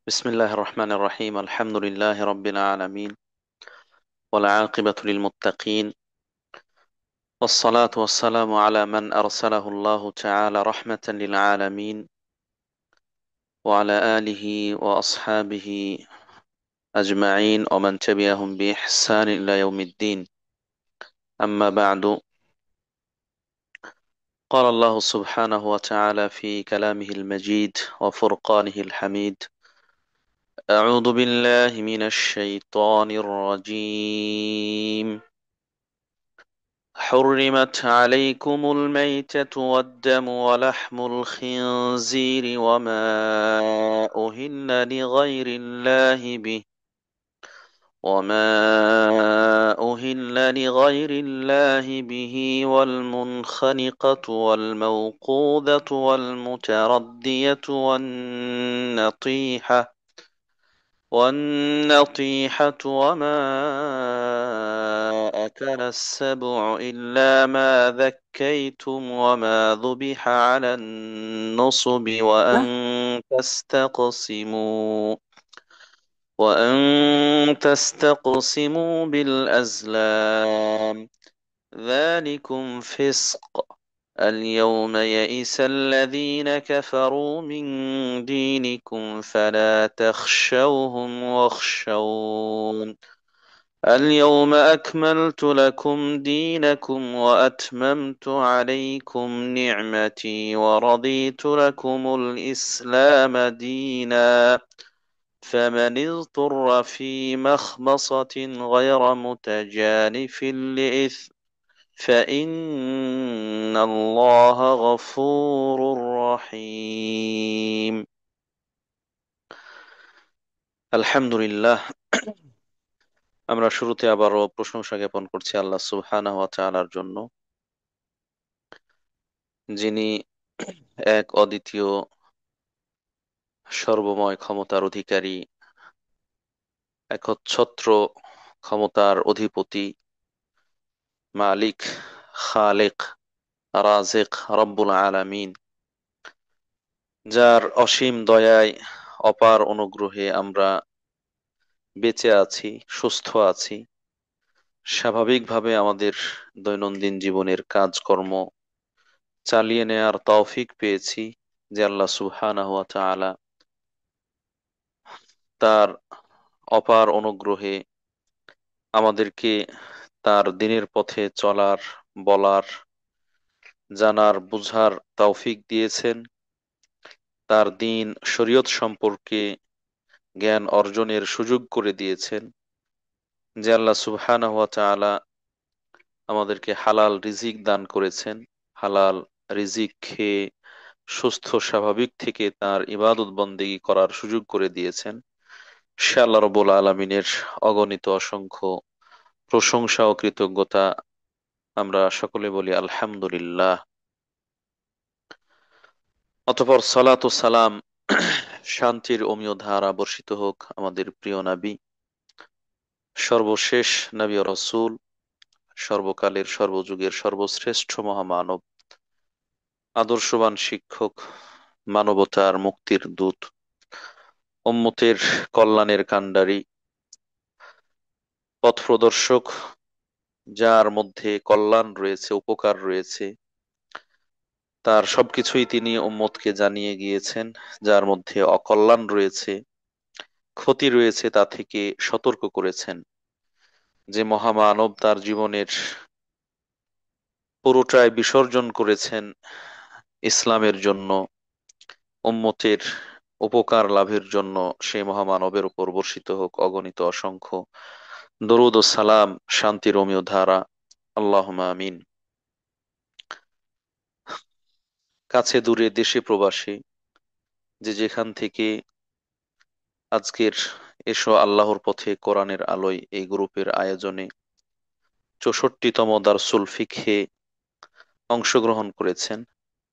بسم الله الرحمن الرحيم الحمد لله رب العالمين والعاقبة للمتقين والصلاة والسلام على من أرسله الله تعالى رحمة للعالمين وعلى آله وأصحابه أجمعين ومن تبعهم بإحسان إلى يوم الدين أما بعد قال الله سبحانه وتعالى في كلامه المجيد وفرقانه الحميد أعوذ بالله من الشيطان الرجيم حرمت عليكم الميتة والدم ولحم الخنزير وما أهل لغير الله به والمنخنقة والموقوذة والمتردية والنطيحة وما أكل السبع إلا ما ذكيتم وما ذبح على النصب وأن تستقسموا بالأزلام ذلكم فسق اليوم يئس الذين كفروا من دينكم فلا تخشوهم واخشون اليوم أكملت لكم دينكم وأتممت عليكم نعمتي ورضيت لكم الإسلام دينا فمن اضطر في مخمصة غير متجانف لإثم فإن الله غفور رحيم আলহামদুলিল্লাহ। আমরা শুরুতে আবারও প্রশংসা জ্ঞাপন করছি আল্লাহ সুবহানাহু ওয়া তাআলার জন্য, যিনি এক অদ্বিতীয় সর্বময় ক্ষমতার অধিকারী, একচ্ছত্র ক্ষমতার অধিপতি, মালিক, খালেক, রাজেক, রব্বুল আলামিন, যার অসীম দয়ায় অপার অনুগ্রহে আমরা বেঁচে আছি, সুস্থ আছি, স্বাভাবিকভাবে আমাদের দৈনন্দিন জীবনের কাজকর্ম চালিয়ে নেয়ার তৌফিক পেয়েছি। যে আল্লাহ সুবহানাহু ওয়া তাআলা তার অপার অনুগ্রহে আমাদেরকে তার দ্বীনের পথে চলার, বলার, জানার, বুঝার তৌফিক দিয়েছেন। তার দ্বীন শরীয়ত সম্পর্কে জ্ঞান অর্জনের সুযোগ করে দিয়েছেন। যে আল্লাহ সুবহানাহু ওয়া তাআলা আমাদেরকে হালাল রিজিক দান করেছেন। হালাল রিজিক খেয়ে সুস্থ স্বাভাবিক থেকে তার ইবাদত বন্দেগী করার সুযোগ করে দিয়েছেন। সে আল্লাহ রাব্বুল আলামিনের অগণিত অসংখ্য প্রশংসা ও কৃতজ্ঞতা আমরা সকলে বলি আলহামদুলিল্লাহ। অতঃপর সালাত ও সালাম, শান্তির অমীয় ধারা বর্ষিত হোক আমাদের প্রিয় নবী, সর্বশেষ নবী ও রাসূল, সর্বকালের সর্বযুগের সর্বশ্রেষ্ঠ মহামানব, আদর্শবান শিক্ষক, মানবতার মুক্তির দূত, উম্মতের কল্যাণের কাণ্ডারি, পথপ্রদর্শক, যার মধ্যে কল্যাণ রয়েছে, উপকার রয়েছে, তার সবকিছুই তিনি উম্মতকে জানিয়ে গিয়েছেন। যার মধ্যে অকল্যাণ রয়েছে, ক্ষতি রয়েছে, তা থেকে সতর্ক করেছেন। যে মহামানব তার জীবনের পুরোটাই বিসর্জন করেছেন ইসলামের জন্য, উম্মতের উপকার লাভের জন্য, সেই মহামানবের উপর বর্ষিত হোক অগণিত অসংখ্য দরুদ ও সালাম, শান্তির অমীয় ধারা। আল্লাহুম্মা আমিন। কাছে দূরে দেশে প্রবাসে যে যেখান থেকে আজকের এসো আল্লাহর পথে কোরআনের আলোয় এই গ্রুপের আয়োজনে ৬৪তম দারসুল ফিকহে অংশগ্রহণ করেছেন,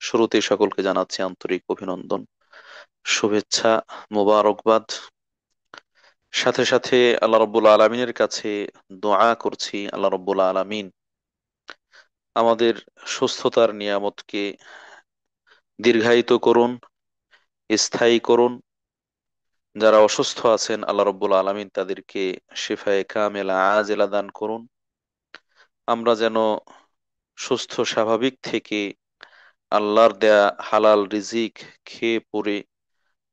শুরুতেই সকলকে জানাচ্ছি আন্তরিক অভিনন্দন, শুভেচ্ছা, মোবারকবাদ। সাথে সাথে আল্লাহ রব্বুল আলমিনের কাছে দোয়া করছি আল্লাহ রব্বুল আলমিন আমাদের সুস্থতার নিয়ামতকে দীর্ঘায়িত করুন, স্থায়ী করুন। যারা অসুস্থ আছেন আল্লাহ রব্বুল আলামিন তাদেরকে শিফায়ে কামেলা আজেলা দান করুন। আমরা যেন সুস্থ স্বাভাবিক থেকে আল্লাহর দেয়া হালাল রিজিক খেয়ে পরে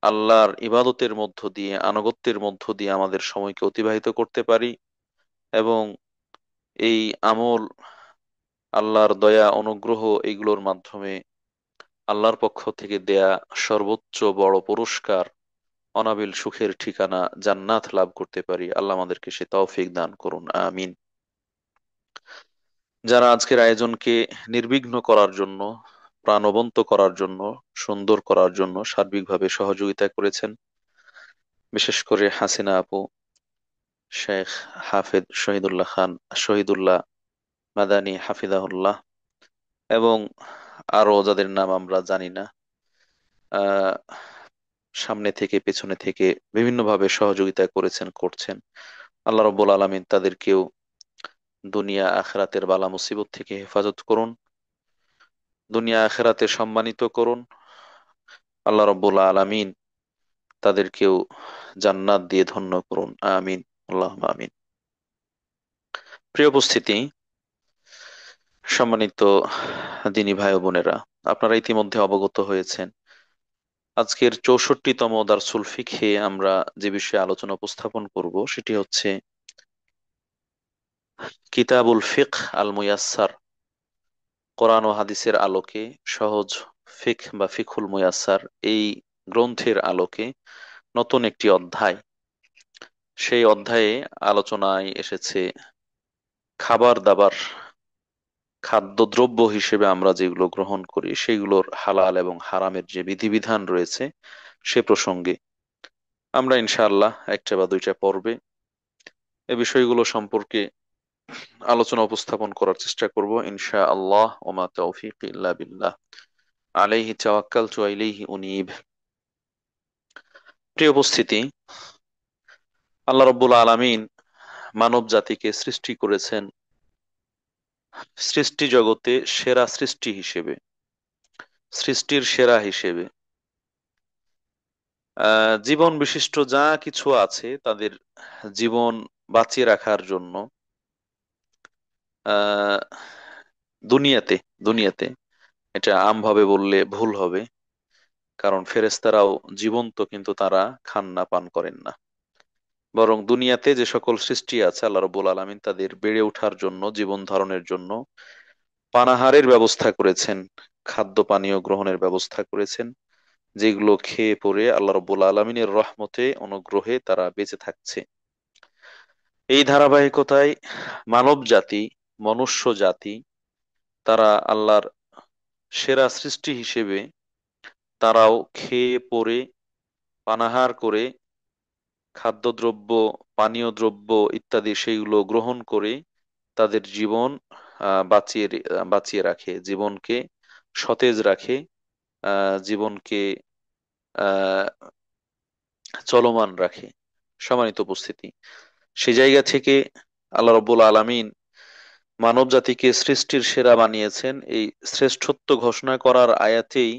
আল্লাহর ইবাদতের মধ্য দিয়ে, আনুগত্যের মধ্য দিয়ে আমাদের সময়কে অতিবাহিত করতে পারি, এবং এই আমল, আল্লাহর দয়া অনুগ্রহ, এগুলোর মাধ্যমে আল্লাহর পক্ষ থেকে দেয়া সর্বোচ্চ বড় পুরস্কার, অনাবিল সুখের ঠিকানা জান্নাত লাভ করতে পারি। আল্লাহ আমাদেরকে সে তৌফিক দান করুন, আমিন। যারা আজকের আয়োজনকে নির্বিঘ্ন করার জন্য, প্রাণবন্ত করার জন্য, সুন্দর করার জন্য সার্বিকভাবে সহযোগিতা করেছেন, বিশেষ করে হাসিনা আপু, শেখ হাফেজ শহীদুল্লাহ খান, শহীদুল্লাহ মাদানী হাফিজাহুল্লাহ, এবং আরো যাদের নাম আমরা জানি না, আহ সামনে থেকে পেছনে থেকে বিভিন্নভাবে সহযোগিতা করেছেন, করছেন। আল্লাহ রব্বুল আলামিন তাদেরকেও দুনিয়া আখেরাতের বালা মুসিবত থেকে হেফাজত করুন, দুনিয়া আখেরাতে সম্মানিত করুন। আল্লাহ রব্বুল আলামিন তাদেরকেও জান্নাত দিয়ে ধন্য করুন, আমিন। আল্লাহ আমিন। প্রিয় উপস্থিতি, সম্মানিত দিনী ভাই ও বোনেরা, আপনারা ইতিমধ্যে অবগত হয়েছেন আজকের 64তম দারসুল ফিকহে আমরা যে বিষয়ে আলোচনা উপস্থাপন করব সেটি হচ্ছে কিতাবুল ফিকহ আল মুয়াসসার, কোরআন ও হাদিসের আলোকে সহজ ফিকহ বা ফিকহুল মুয়াসসার, এই গ্রন্থের আলোকে নতুন একটি অধ্যায়। সেই অধ্যায়ে আলোচনায় এসেছে খাবার দাবার, খাদ্যদ্রব্য হিসেবে আমরা যেগুলো গ্রহণ করি সেগুলোর হালাল এবং হারামের যে বিধিবিধান রয়েছে সে প্রসঙ্গে আমরা ইনশাআল্লাহ একটা বা দুইটা পর্বে এই বিষয়গুলো সম্পর্কে আলোচনা উপস্থাপন করার চেষ্টা করব ইনশাআল্লাহ। ওমা তৌফিক ইল্লা বিল্লাহ, আলাইহি তাওয়াক্কালতু ওয়া ইলাইহি উনীব। প্রিয় উপস্থিতি, আল্লাহ রাব্বুল আলামিন মানব জাতিকে সৃষ্টি করেছেন সৃষ্টি জগতে সেরা সৃষ্টি হিসেবে, সৃষ্টির সেরা হিসেবে। জীবন বিশিষ্ট যা কিছু আছে তাদের জীবন বাঁচিয়ে রাখার জন্য আহ দুনিয়াতে দুনিয়াতে এটা আমভাবে বললে ভুল হবে, কারণ ফেরেশতারাও জীবন্ত, কিন্তু তারা খান না, পান করেন না। বরং দুনিয়াতে যে সকল সৃষ্টি আছে আল্লাহ রাব্বুল আলামিন তাদের বেড়ে ওঠার জন্য, জীবন ধারণের জন্য পানাহারের ব্যবস্থা করেছেন, খাদ্য পানীয় গ্রহণের ব্যবস্থা করেছেন, যেগুলো খেয়ে পরে আল্লাহ রাব্বুল আলামিনের রহমতে, অনুগ্রহে তারা বেঁচে থাকছে। এই ধারাবাহিকতায় মানব জাতি, মনুষ্য জাতি, তারা আল্লাহর সেরা সৃষ্টি হিসেবে তারাও খেয়ে পরে পানাহার করে খাদ্যদ্রব্য, পানীয় দ্রব্য ইত্যাদি সেইগুলো গ্রহণ করে তাদের জীবন বাঁচিয়ে রাখে, জীবনকে সতেজ রাখে, জীবনকে আহ চলমান রাখে। সম্মানিত উপস্থিতি, সেই জায়গা থেকে আল্লাহ রাব্বুল আলামিন মানব জাতিকে সৃষ্টির সেরা বানিয়েছেন। এই শ্রেষ্ঠত্ব ঘোষণা করার আয়াতেই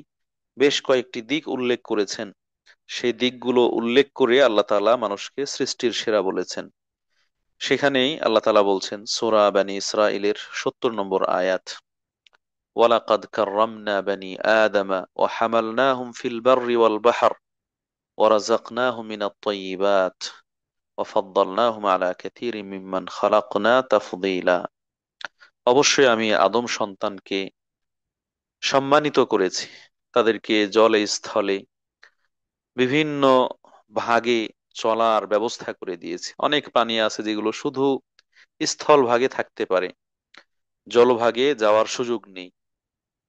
বেশ কয়েকটি দিক উল্লেখ করেছেন। সেই দিকগুলো উল্লেখ করে আল্লাহ তাআলা মানুষকে সৃষ্টির সেরা বলেছেন। সেখানেই আল্লাহ তাআলা বলছেন সূরা বনী ইসরাঈলের ৭০ নম্বর আয়াত, ওয়ালাকাদ কাররামনা বনী আদম ওয়া হামালনাহুম ফিল বাররি ওয়াল বাহর ওয়া রাযাকনাহুম মিনাত তাইয়্যিবাত ওয়া ফাদ্দালনাহুম আলা কাসীরিম মিম্মান খালাকনা তাফদীলা। অবশ্যই আমি আদম সন্তানকে সম্মানিত করেছি, তাদেরকে জলে স্থলে বিভিন্ন ভাগে চলার ব্যবস্থা করে দিয়েছি। অনেক প্রাণী আছে যেগুলো শুধু স্থল ভাগে থাকতে পারে, জলভাগে যাওয়ার সুযোগ নেই।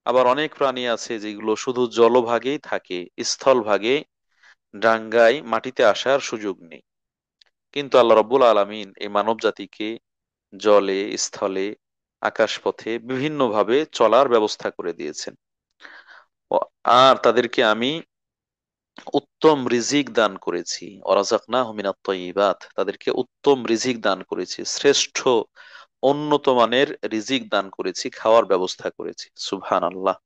আবার অনেক প্রাণী আছে যেগুলো শুধু জলভাগেই থাকে, স্থল ভাগে ডাঙ্গায় মাটিতে আসার সুযোগ নেই। কিন্তু আল্লাহ রাব্বুল আলামিন এই মানব জাতিকে জলে, স্থলে, আকাশপথে বিভিন্নভাবে চলার ব্যবস্থা করে দিয়েছেন। আর তাদেরকে আমি উত্তম রিজিক দান করেছি, ওয়ারাযাকনাহুম মিনাত তাইয়্যিবাত, তাদেরকে উত্তম রিজিক দান করেছি, শ্রেষ্ঠ উন্নত মানের রিজিক দান করেছি, খাওয়ার ব্যবস্থা করেছি। সুবহানাল্লাহ।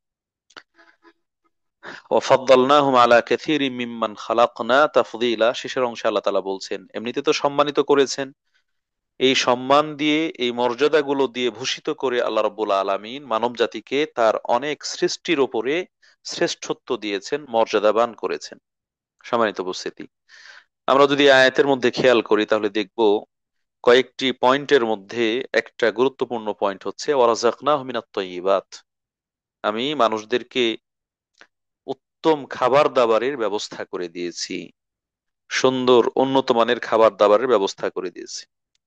ওয়াফাদ্দালনাহুম আলা কাসীরিম মিম্মান খালাকনা তাফদীলা, শেষের অংশে আল্লাহ তাআলা বলছেন এমনিতে তো সম্মানিত করেছেন, এই সম্মান দিয়ে এই মর্যাদাগুলো দিয়ে ভূষিত করে আল্লাহ রাব্বুল আলামিন মানব জাতিকে তার অনেক সৃষ্টির ওপরে শ্রেষ্ঠত্ব দিয়েছেন, মর্যাদাবান করেছেন। সম্মানিত উপস্থিতি, আমরা যদি আয়াতের মধ্যে খেয়াল করি তাহলে দেখব কয়েকটি পয়েন্টের মধ্যে একটা গুরুত্বপূর্ণ পয়েন্ট হচ্ছে ওয়ারাযাকনাহুম মিনাত তাইয়্যিবাত, আমি মানুষদেরকে উত্তম খাবার দাবারের ব্যবস্থা করে দিয়েছি, সুন্দর উন্নত মানের খাবার দাবারের ব্যবস্থা করে দিয়েছি।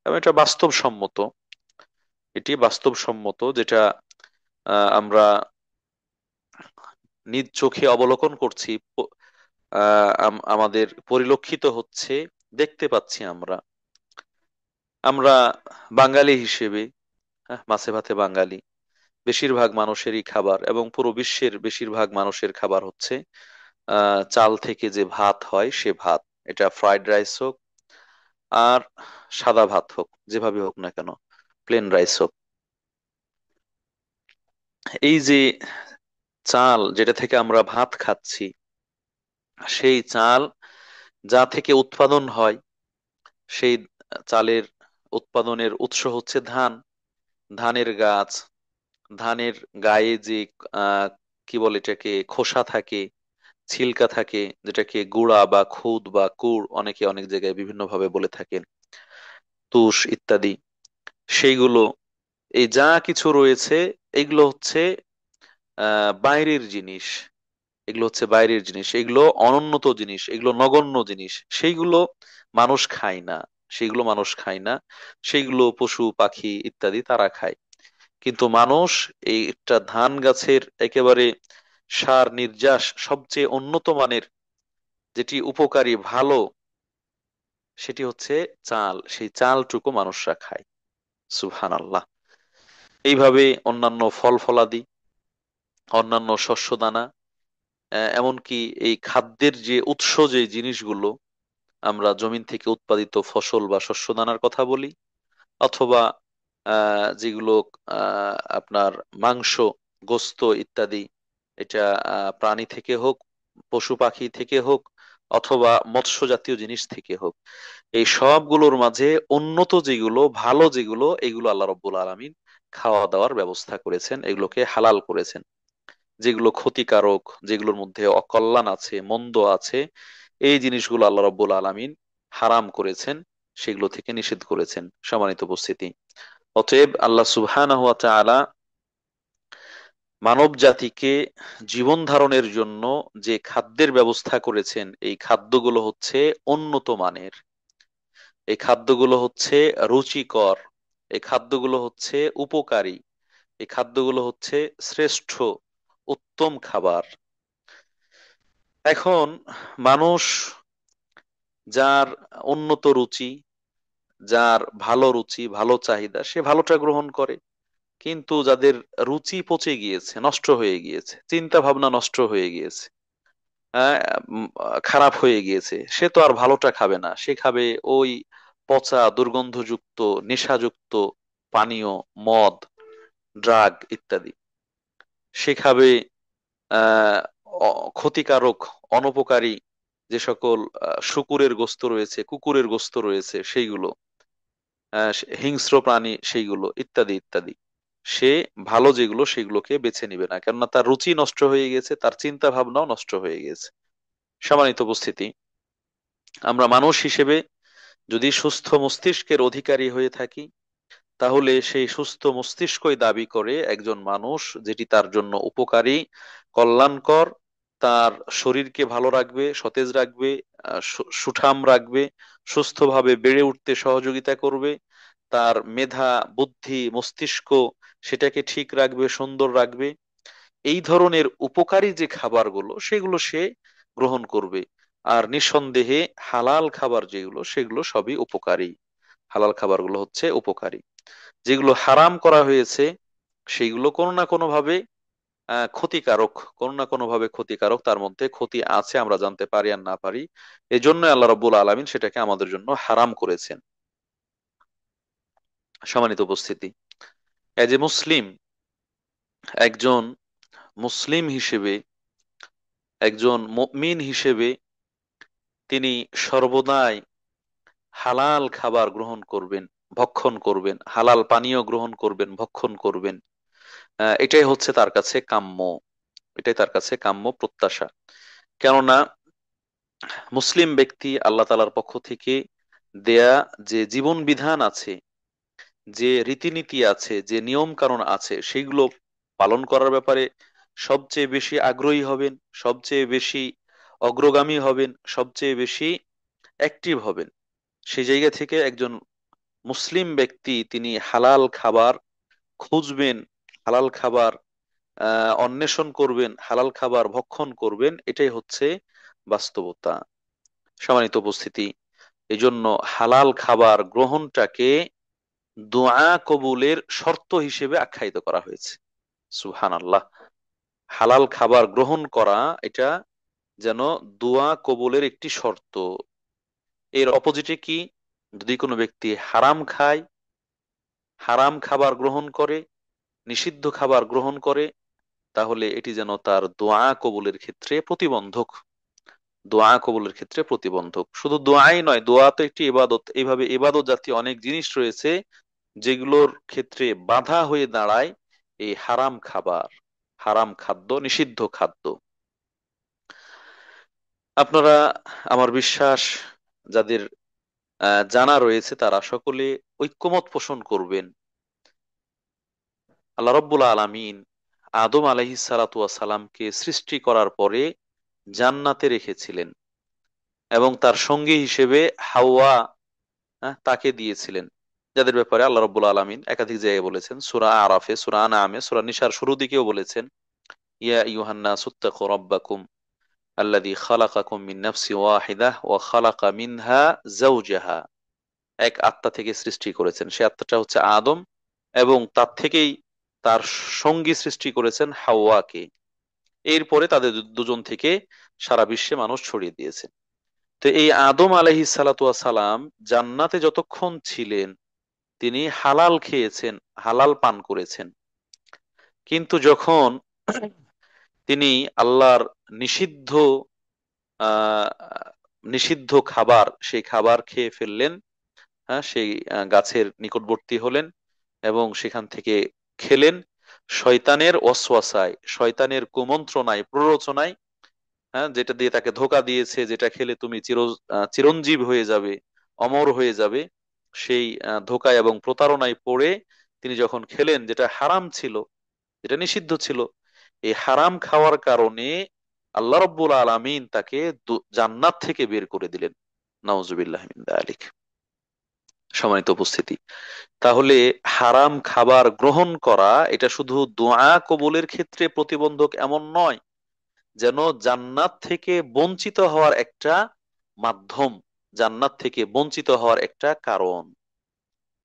এবং এটা বাস্তবসম্মত, এটি বাস্তবসম্মত, যেটা আমরা নিজ চোখে অবলোকন করছি, আমাদের পরিলক্ষিত হচ্ছে, দেখতে পাচ্ছি আমরা। আমরা বাঙালি হিসেবে, মাছে ভাতে বাঙালি, বেশিরভাগ মানুষেরই খাবার এবং পুরো বিশ্বের বেশিরভাগ মানুষের খাবার হচ্ছে চাল থেকে যে ভাত হয় সে ভাত। এটা ফ্রাইড রাইস হোক আর সাদা ভাত হোক, যেভাবে হোক না কেন, প্লেন রাইস হোক, এই যে চাল যেটা থেকে আমরা ভাত খাচ্ছি, সেই চাল যা থেকে উৎপাদন হয়, সেই চালের উৎপাদনের উৎস হচ্ছে ধান, ধানের গাছ, ধানের গায়ে যে আহ কি বলে এটাকে, খোসা থাকে, ছিলকা থাকে, যেটাকে গুড়া বা খুদ বা কুড় অনেকে অনেক জায়গায় বিভিন্ন ভাবে বলে থাকেন, তুষ ইত্যাদি, সেইগুলো, এই যা কিছু রয়েছে এগুলো হচ্ছে বাইরের জিনিস, এগুলো হচ্ছে বাইরের জিনিস, এগুলো অনুন্নত জিনিস, এগুলো নগণ্য জিনিস, সেইগুলো মানুষ খায় না, সেইগুলো মানুষ খায় না, সেইগুলো পশু পাখি ইত্যাদি তারা খায়। কিন্তু মানুষ এইটা ধান গাছের একেবারে সার নির্যাস সবচেয়ে উন্নত মানের, যেটি উপকারী ভালো, সেটি হচ্ছে চাল, সেই চালটুকু মানুষরা খায়। সুবহানাল্লাহ। এইভাবে অন্যান্য ফল ফলাদি, অন্যান্য শস্য দানা, এমনকি এই খাদ্যের যে উৎস, যে জিনিসগুলো, আমরা জমিন থেকে উৎপাদিত ফসল বা শস্য দানার কথা বলি, অথবা যেগুলো আপনার মাংস, গোস্ত ইত্যাদি, এটা প্রাণী থেকে হোক, পশু পাখি থেকে হোক, অথবা মৎস্য জাতীয় জিনিস থেকে হোক, এই সবগুলোর মাঝে উন্নত যেগুলো, ভালো যেগুলো, এগুলো আল্লাহ রব্বুল আলামিন খাওয়া দাওয়ার ব্যবস্থা করেছেন, এগুলোকে হালাল করেছেন। যেগুলো ক্ষতিকারক, যেগুলোর মধ্যে অকল্যাণ আছে, মন্দ আছে, এই জিনিসগুলো আল্লাহ রব্বুল আলামিন হারাম করেছেন, সেগুলো থেকে নিষেধ করেছেন। সম্মানিত উপস্থিতি, অতএব আল্লাহ সুবহানাহু ওয়া তাআলা মানব জাতিকে জীবন ধারণের জন্য যে খাদ্যের ব্যবস্থা করেছেন, এই খাদ্যগুলো হচ্ছে উন্নত মানের, এই খাদ্যগুলো হচ্ছে রুচিকর, এই খাদ্যগুলো হচ্ছে উপকারী, এই খাদ্যগুলো হচ্ছে শ্রেষ্ঠ, উত্তম খাবার। এখন মানুষ যার উন্নত রুচি, যার ভালো রুচি, ভালো চাহিদা, সে ভালোটা গ্রহণ করে। কিন্তু যাদের রুচি পচে গিয়েছে, নষ্ট হয়ে গিয়েছে, চিন্তা ভাবনা নষ্ট হয়ে গিয়েছে, আহ, খারাপ হয়ে গিয়েছে, সে তো আর ভালোটা খাবে না, সে খাবে ওই পচা দুর্গন্ধযুক্ত নেশাযুক্ত পানীয়, মদ, ড্রাগ ইত্যাদি। সে খাবে আহ ক্ষতিকারক, অনুপকারী যে সকল শূকরের গোস্ত রয়েছে, কুকুরের গোস্ত রয়েছে, সেইগুলো, হিংস্র প্রাণী সেইগুলো ইত্যাদি ইত্যাদি। সে ভালো যেগুলো সেগুলোকে বেছে নিবে না, কেননা তার রুচি নষ্ট হয়ে গেছে, তার চিন্তা ভাবনাও নষ্ট হয়ে গেছে। সম্মানিত উপস্থিতি, আমরা মানুষ হিসেবে যদি সুস্থ মস্তিষ্কের অধিকারী হয়ে থাকি, তাহলে সেই সুস্থ মস্তিষ্কই দাবি করে একজন মানুষ যেটি তার জন্য উপকারী, কল্যাণকর, তার শরীরকে ভালো রাখবে, সতেজ রাখবে, সুঠাম রাখবে, সুস্থভাবে বেড়ে উঠতে সহযোগিতা করবে, তার মেধা, বুদ্ধি, মস্তিষ্ক, সেটাকে ঠিক রাখবে, সুন্দর রাখবে। এই ধরনের উপকারী যে খাবারগুলো সেগুলো সে গ্রহণ করবে। আর নিঃসন্দেহে হালাল খাবার যেগুলো সেগুলো সবই উপকারী, হালাল খাবারগুলো হচ্ছে উপকারী। যেগুলো হারাম করা হয়েছে সেইগুলো কোনো না কোনো ভাবে ক্ষতিকারক, কোনো না কোনো ভাবে ক্ষতিকারক, তার মধ্যে ক্ষতি আছে, আমরা জানতে পারি আর না পারি, এই জন্য আল্লাহ রাব্বুল আলামিন সেটাকে আমাদের জন্য হারাম করেছেন। সম্মানিত উপস্থিতি, এজ এ মুসলিম, একজন মুসলিম হিসেবে একজন মুমিন হিসেবে তিনি সর্বদাই হালাল খাবার গ্রহণ করবেন, ভক্ষণ করবেন, হালাল পানীয় গ্রহণ করবেন, ভক্ষণ করবেন। এটাই হচ্ছে তার কাছে কাম্য, এটাই তার কাছে কাম্য প্রত্যাশা। কেননা মুসলিম ব্যক্তি আল্লাহ তাআলার পক্ষ থেকে দেয়া যে জীবন বিধান আছে, যে রীতিনীতি আছে, যে নিয়ম কানুন আছে, সেগুলো পালন করার ব্যাপারে সবচেয়ে বেশি আগ্রহী হবেন, সবচেয়ে বেশি অগ্রগামী হবেন, সবচেয়ে বেশি অ্যাক্টিভ হবেন। সেই জায়গা থেকে একজন মুসলিম ব্যক্তি তিনি হালাল খাবার খুঁজবেন, হালাল খাবার অন্বেষণ করবেন, হালাল খাবার ভক্ষণ করবেন, এটাই হচ্ছে বাস্তবতা। সম্মানিত উপস্থিতি, এই জন্য হালাল খাবার গ্রহণটাকে দোয়া কবুলের শর্ত হিসেবে আখ্যায়িত করা হয়েছে। সুবহানাল্লাহ। হালাল খাবার গ্রহণ করা এটা যেন দোয়া কবুলের একটি শর্ত। এর অপোজিটে কি? যদি কোনো ব্যক্তি হারাম খায়, হারাম খাবার গ্রহণ করে, নিষিদ্ধ খাবার গ্রহণ করে, তাহলে এটি যেন তার দোয়া কবুলের ক্ষেত্রে প্রতিবন্ধক। দোয়া কবুলের ক্ষেত্রে প্রতিবন্ধক। শুধু দোয়াই নয়, দোয়া তো একটি ইবাদত। এইভাবে ইবাদত জাতীয় অনেক জিনিস রয়েছে যেগুলোর ক্ষেত্রে বাধা হয়ে দাঁড়ায় এই হারাম খাবার, হারাম খাদ্য, নিষিদ্ধ খাদ্য। আপনারা, আমার বিশ্বাস, যাদের জানা রয়েছে তারা সকলে ঐক্যমত পোষণ করবেন। আল্লাহ রব্বুল আলামিন আদম আলাইহিস সালাতু ওয়াস সালামকে সৃষ্টি করার পরে জান্নাতে রেখেছিলেন এবং তার সঙ্গী হিসেবে হাওয়া তাকে দিয়েছিলেন, যাদের ব্যাপারে আল্লাহ রব্বুল আলামিন একাধিক জায়গায় বলেছেন। সূরা আরাফে, সূরা আনআমে, সূরা নিসার শুরু দিকেও বলেছেন, ইয়া আইয়ুহান নাসু ইত্তাকু রাব্বাকুম আল্লাযী খালাকাকুম মিন নাফসিন ওয়াহিদাহ ওয়া খালাকা মিনহা যাওজাহা। এক আত্মা থেকে সৃষ্টি করেছেন, সে আত্মাটা হচ্ছে আদম, এবং তার থেকেই তার সঙ্গী সৃষ্টি করেছেন হাওয়াকে। এরপরে তাদের দুজন থেকে সারা বিশ্বে মানুষ ছড়িয়ে দিয়েছে। তো এই আদম আলাইহিস সালাতু ওয়াস সালাম জান্নাতে যতক্ষণ ছিলেন তিনি হালাল খেয়েছেন, হালাল পান করেছেন। কিন্তু যখন তিনি আল্লাহর নিষিদ্ধ আহ নিষিদ্ধ খাবার, সেই খাবার খেয়ে ফেললেন, সেই গাছের নিকটবর্তী হলেন এবং সেখান থেকে খেলেন, শয়তানের ওয়াসওয়াসায়, শয়তানের কুমন্ত্রণায়, প্ররোচনায়, যেটা দিয়ে তাকে ধোঁকা দিয়েছে, যেটা খেলে তুমি চিরঞ্জীব হয়ে যাবে, অমর হয়ে যাবে, সেই ধোঁকায় এবং প্রতারণায় পড়ে তিনি যখন খেলেন, যেটা হারাম ছিল, যেটা নিষিদ্ধ ছিল, এই হারাম খাওয়ার কারণে আল্লাহ রব্বুল আলামিন তাকে জান্নাত থেকে বের করে দিলেন। নাউজুবিল্লাহ মিন যালিক। সম্মানিত উপস্থিতি, তাহলে হারাম খাবার গ্রহণ করা এটা শুধু দোয়া কবুলের ক্ষেত্রে প্রতিবন্ধক এমন নয়, যেন জান্নাত থেকে বঞ্চিত হওয়ার একটা মাধ্যম, জান্নাত থেকে বঞ্চিত হওয়ার একটা কারণ।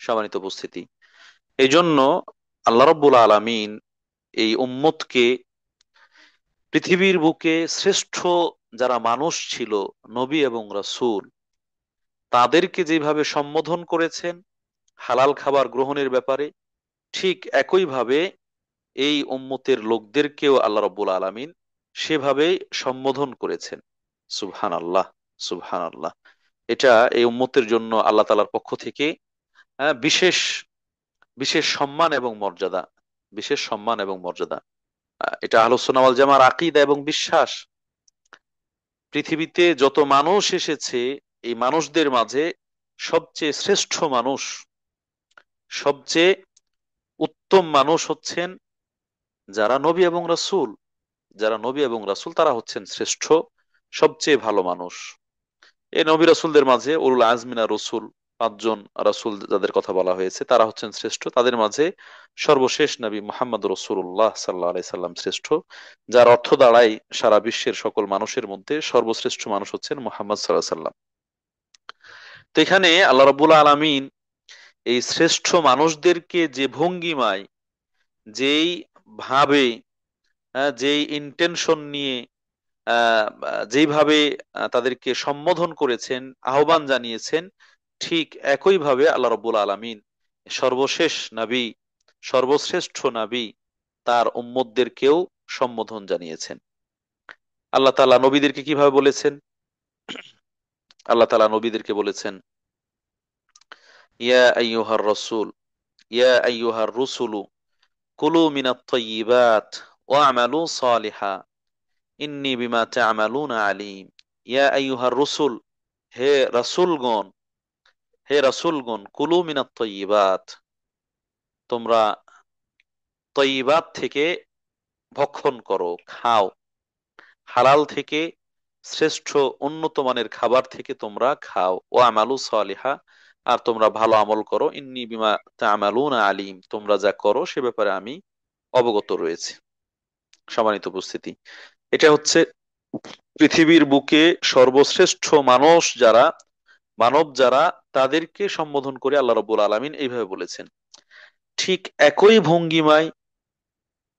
সম্মানিত উপস্থিতি, এই জন্য আল্লাহ রব্বুল আলামিন এই উম্মতকে পৃথিবীর বুকে শ্রেষ্ঠ যারা মানুষ ছিল, নবী এবং রাসূল, তাদেরকে যেভাবে সম্বোধন করেছেন হালাল খাবার গ্রহণের ব্যাপারে, ঠিক একইভাবে এই উম্মতের লোকদেরকেও আল্লাহ রাব্বুল আলামিন সেভাবেই সম্বোধন করেছেন। সুবহানাল্লাহ, সুবহানাল্লাহ। এটা এই উম্মতের জন্য আল্লাহ তাআলার পক্ষ থেকে বিশেষ বিশেষ সম্মান এবং মর্যাদা, বিশেষ সম্মান এবং মর্যাদা। এটা আহলুস সুন্নাহ ওয়াল জামার আকীদা এবং বিশ্বাস। পৃথিবীতে যত মানুষ এসেছে, এই মানুষদের মাঝে সবচেয়ে শ্রেষ্ঠ মানুষ, সবচেয়ে উত্তম মানুষ হচ্ছেন যারা নবী এবং রাসূল। যারা নবী এবং রাসূল তারা হচ্ছেন শ্রেষ্ঠ, সবচেয়ে ভালো মানুষ। এই নবী রাসূলদের মাঝে উলুল আজমিনা রসুল, পাঁচজন রাসূল যাদের কথা বলা হয়েছে, তারা হচ্ছেন শ্রেষ্ঠ। তাদের মাঝে সর্বশেষ নবী মুহাম্মদ রাসূলুল্লাহ সাল্লাল্লাহু আলাইহি সাল্লাম শ্রেষ্ঠ, যার অর্থ দাঁড়ায় সারা বিশ্বের সকল মানুষের মধ্যে সর্বশ্রেষ্ঠ মানুষ হচ্ছেন মুহাম্মদ সাল্লাল্লাহু আলাইহি সাল্লাম। তো এখানে আল্লাহ রাব্বুল আলামিন এই শ্রেষ্ঠ মানুষদেরকে যে ভঙ্গিমায়, যেই ভাবে, যেই ইন্টেনশন নিয়ে, যেইভাবে তাদেরকে সম্বোধন করেছেন, আহ্বান জানিয়েছেন, ঠিক একইভাবে আল্লাহ রাব্বুল আলামিন সর্বশেষ নবী, সর্বশ্রেষ্ঠ নবী, তার উম্মতদেরকেও সম্বোধন জানিয়েছেন। আল্লাহ তাআলা নবীদেরকে কিভাবে বলেছেন? আল্লাহ তাআলা নবীদেরকে বলেছেন, ইয়া আইয়ুহার রাসূল, ইয়া আইয়ুহার রুসুলু কুলু মিনাত তাইয়্যিবাত ওয়া'মালু সালিহা ইন্নী বিমা তা'মালুনা আলীম। ইয়া আইয়ুহার রুসুল, হে রাসূলগণ, হে রাসূলগণ, কুলু মিনাত তাইয়্যিবাত, তোমরা তয়্যিবাত থেকে ভক্ষণ করো, খাও। হালাল থেকে, শ্রেষ্ঠ উন্নত মানের খাবার থেকে তোমরা খাও। ও আমালু সালিহা, আর তোমরা ভালো আমল করো। ইন্নী বিমা তা'মালুনা আলিম, তোমরা যা করো সে ব্যাপারে আমি অবগত রয়েছে। সম্মানিত উপস্থিতি, এটা হচ্ছে পৃথিবীর বুকে সর্বশ্রেষ্ঠ মানুষ যারা, মানব যারা, তাদেরকে সম্বোধন করে আল্লাহ রাব্বুল আলামিন এইভাবে বলেছেন। ঠিক একই ভঙ্গিমায়,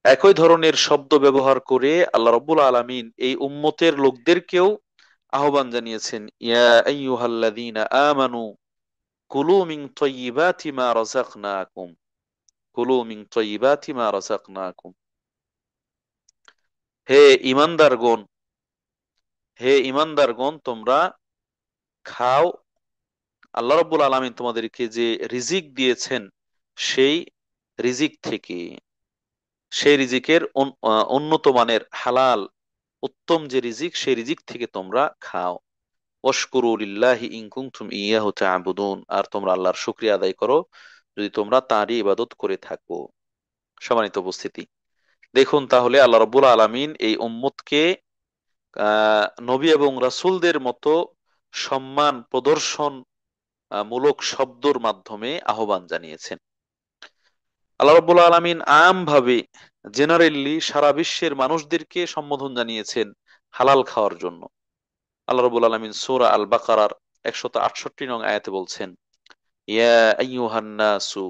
একই ধরনের শব্দ ব্যবহার করে আল্লাহ রাব্বুল আলামিন এই উম্মতের লোকদেরকেও আহ্বান জানিয়েছেন, ইয়া আইয়ুহাল্লাযীনা আমানু কুলু মিন তাইয়্যিবাতি মা রাযাকনাকুম, কুলু মিন তাইয়্যিবাতি মা রাযাকনাকুম। হে ঈমানদারগণ, হে ঈমানদারগণ, তোমরা খাও আল্লাহ রাব্বুল আলামিন তোমাদেরকে যে রিজিক দিয়েছেন সেই রিজিক থেকে, সেই রিজিকের উন্নত মানের হালাল উত্তম যে রিজিক, সেই রিজিক থেকে তোমরা খাও। ওয়াশকুরু লিল্লাহি ইন কুনতুম ইয়াহু তা'বুদুন, আর তোমরা আল্লাহর শুকরিয়া আদায় করো যদি তোমরা তাঁরই ইবাদত করে থাকো। সম্মানিত উপস্থিতি, দেখুন তাহলে আল্লাহ রাব্বুল আলামিন এই উম্মতকে নবী এবং রাসূলদের মতো সম্মান প্রদর্শন মূলক শব্দর মাধ্যমে আহ্বান জানিয়েছেন। আল্লাহ রাব্বুল আলামিন আম ভাবে, জেনারেলি সারা বিশ্বের মানুষদেরকে সম্বোধন জানিয়েছেন হালাল খাওয়ার জন্য। আল্লাহ রাব্বুল আলামিন সূরা আল বাকারার 168 নং আয়াতে বলছেন, ইয়া আইয়ুহান নাসু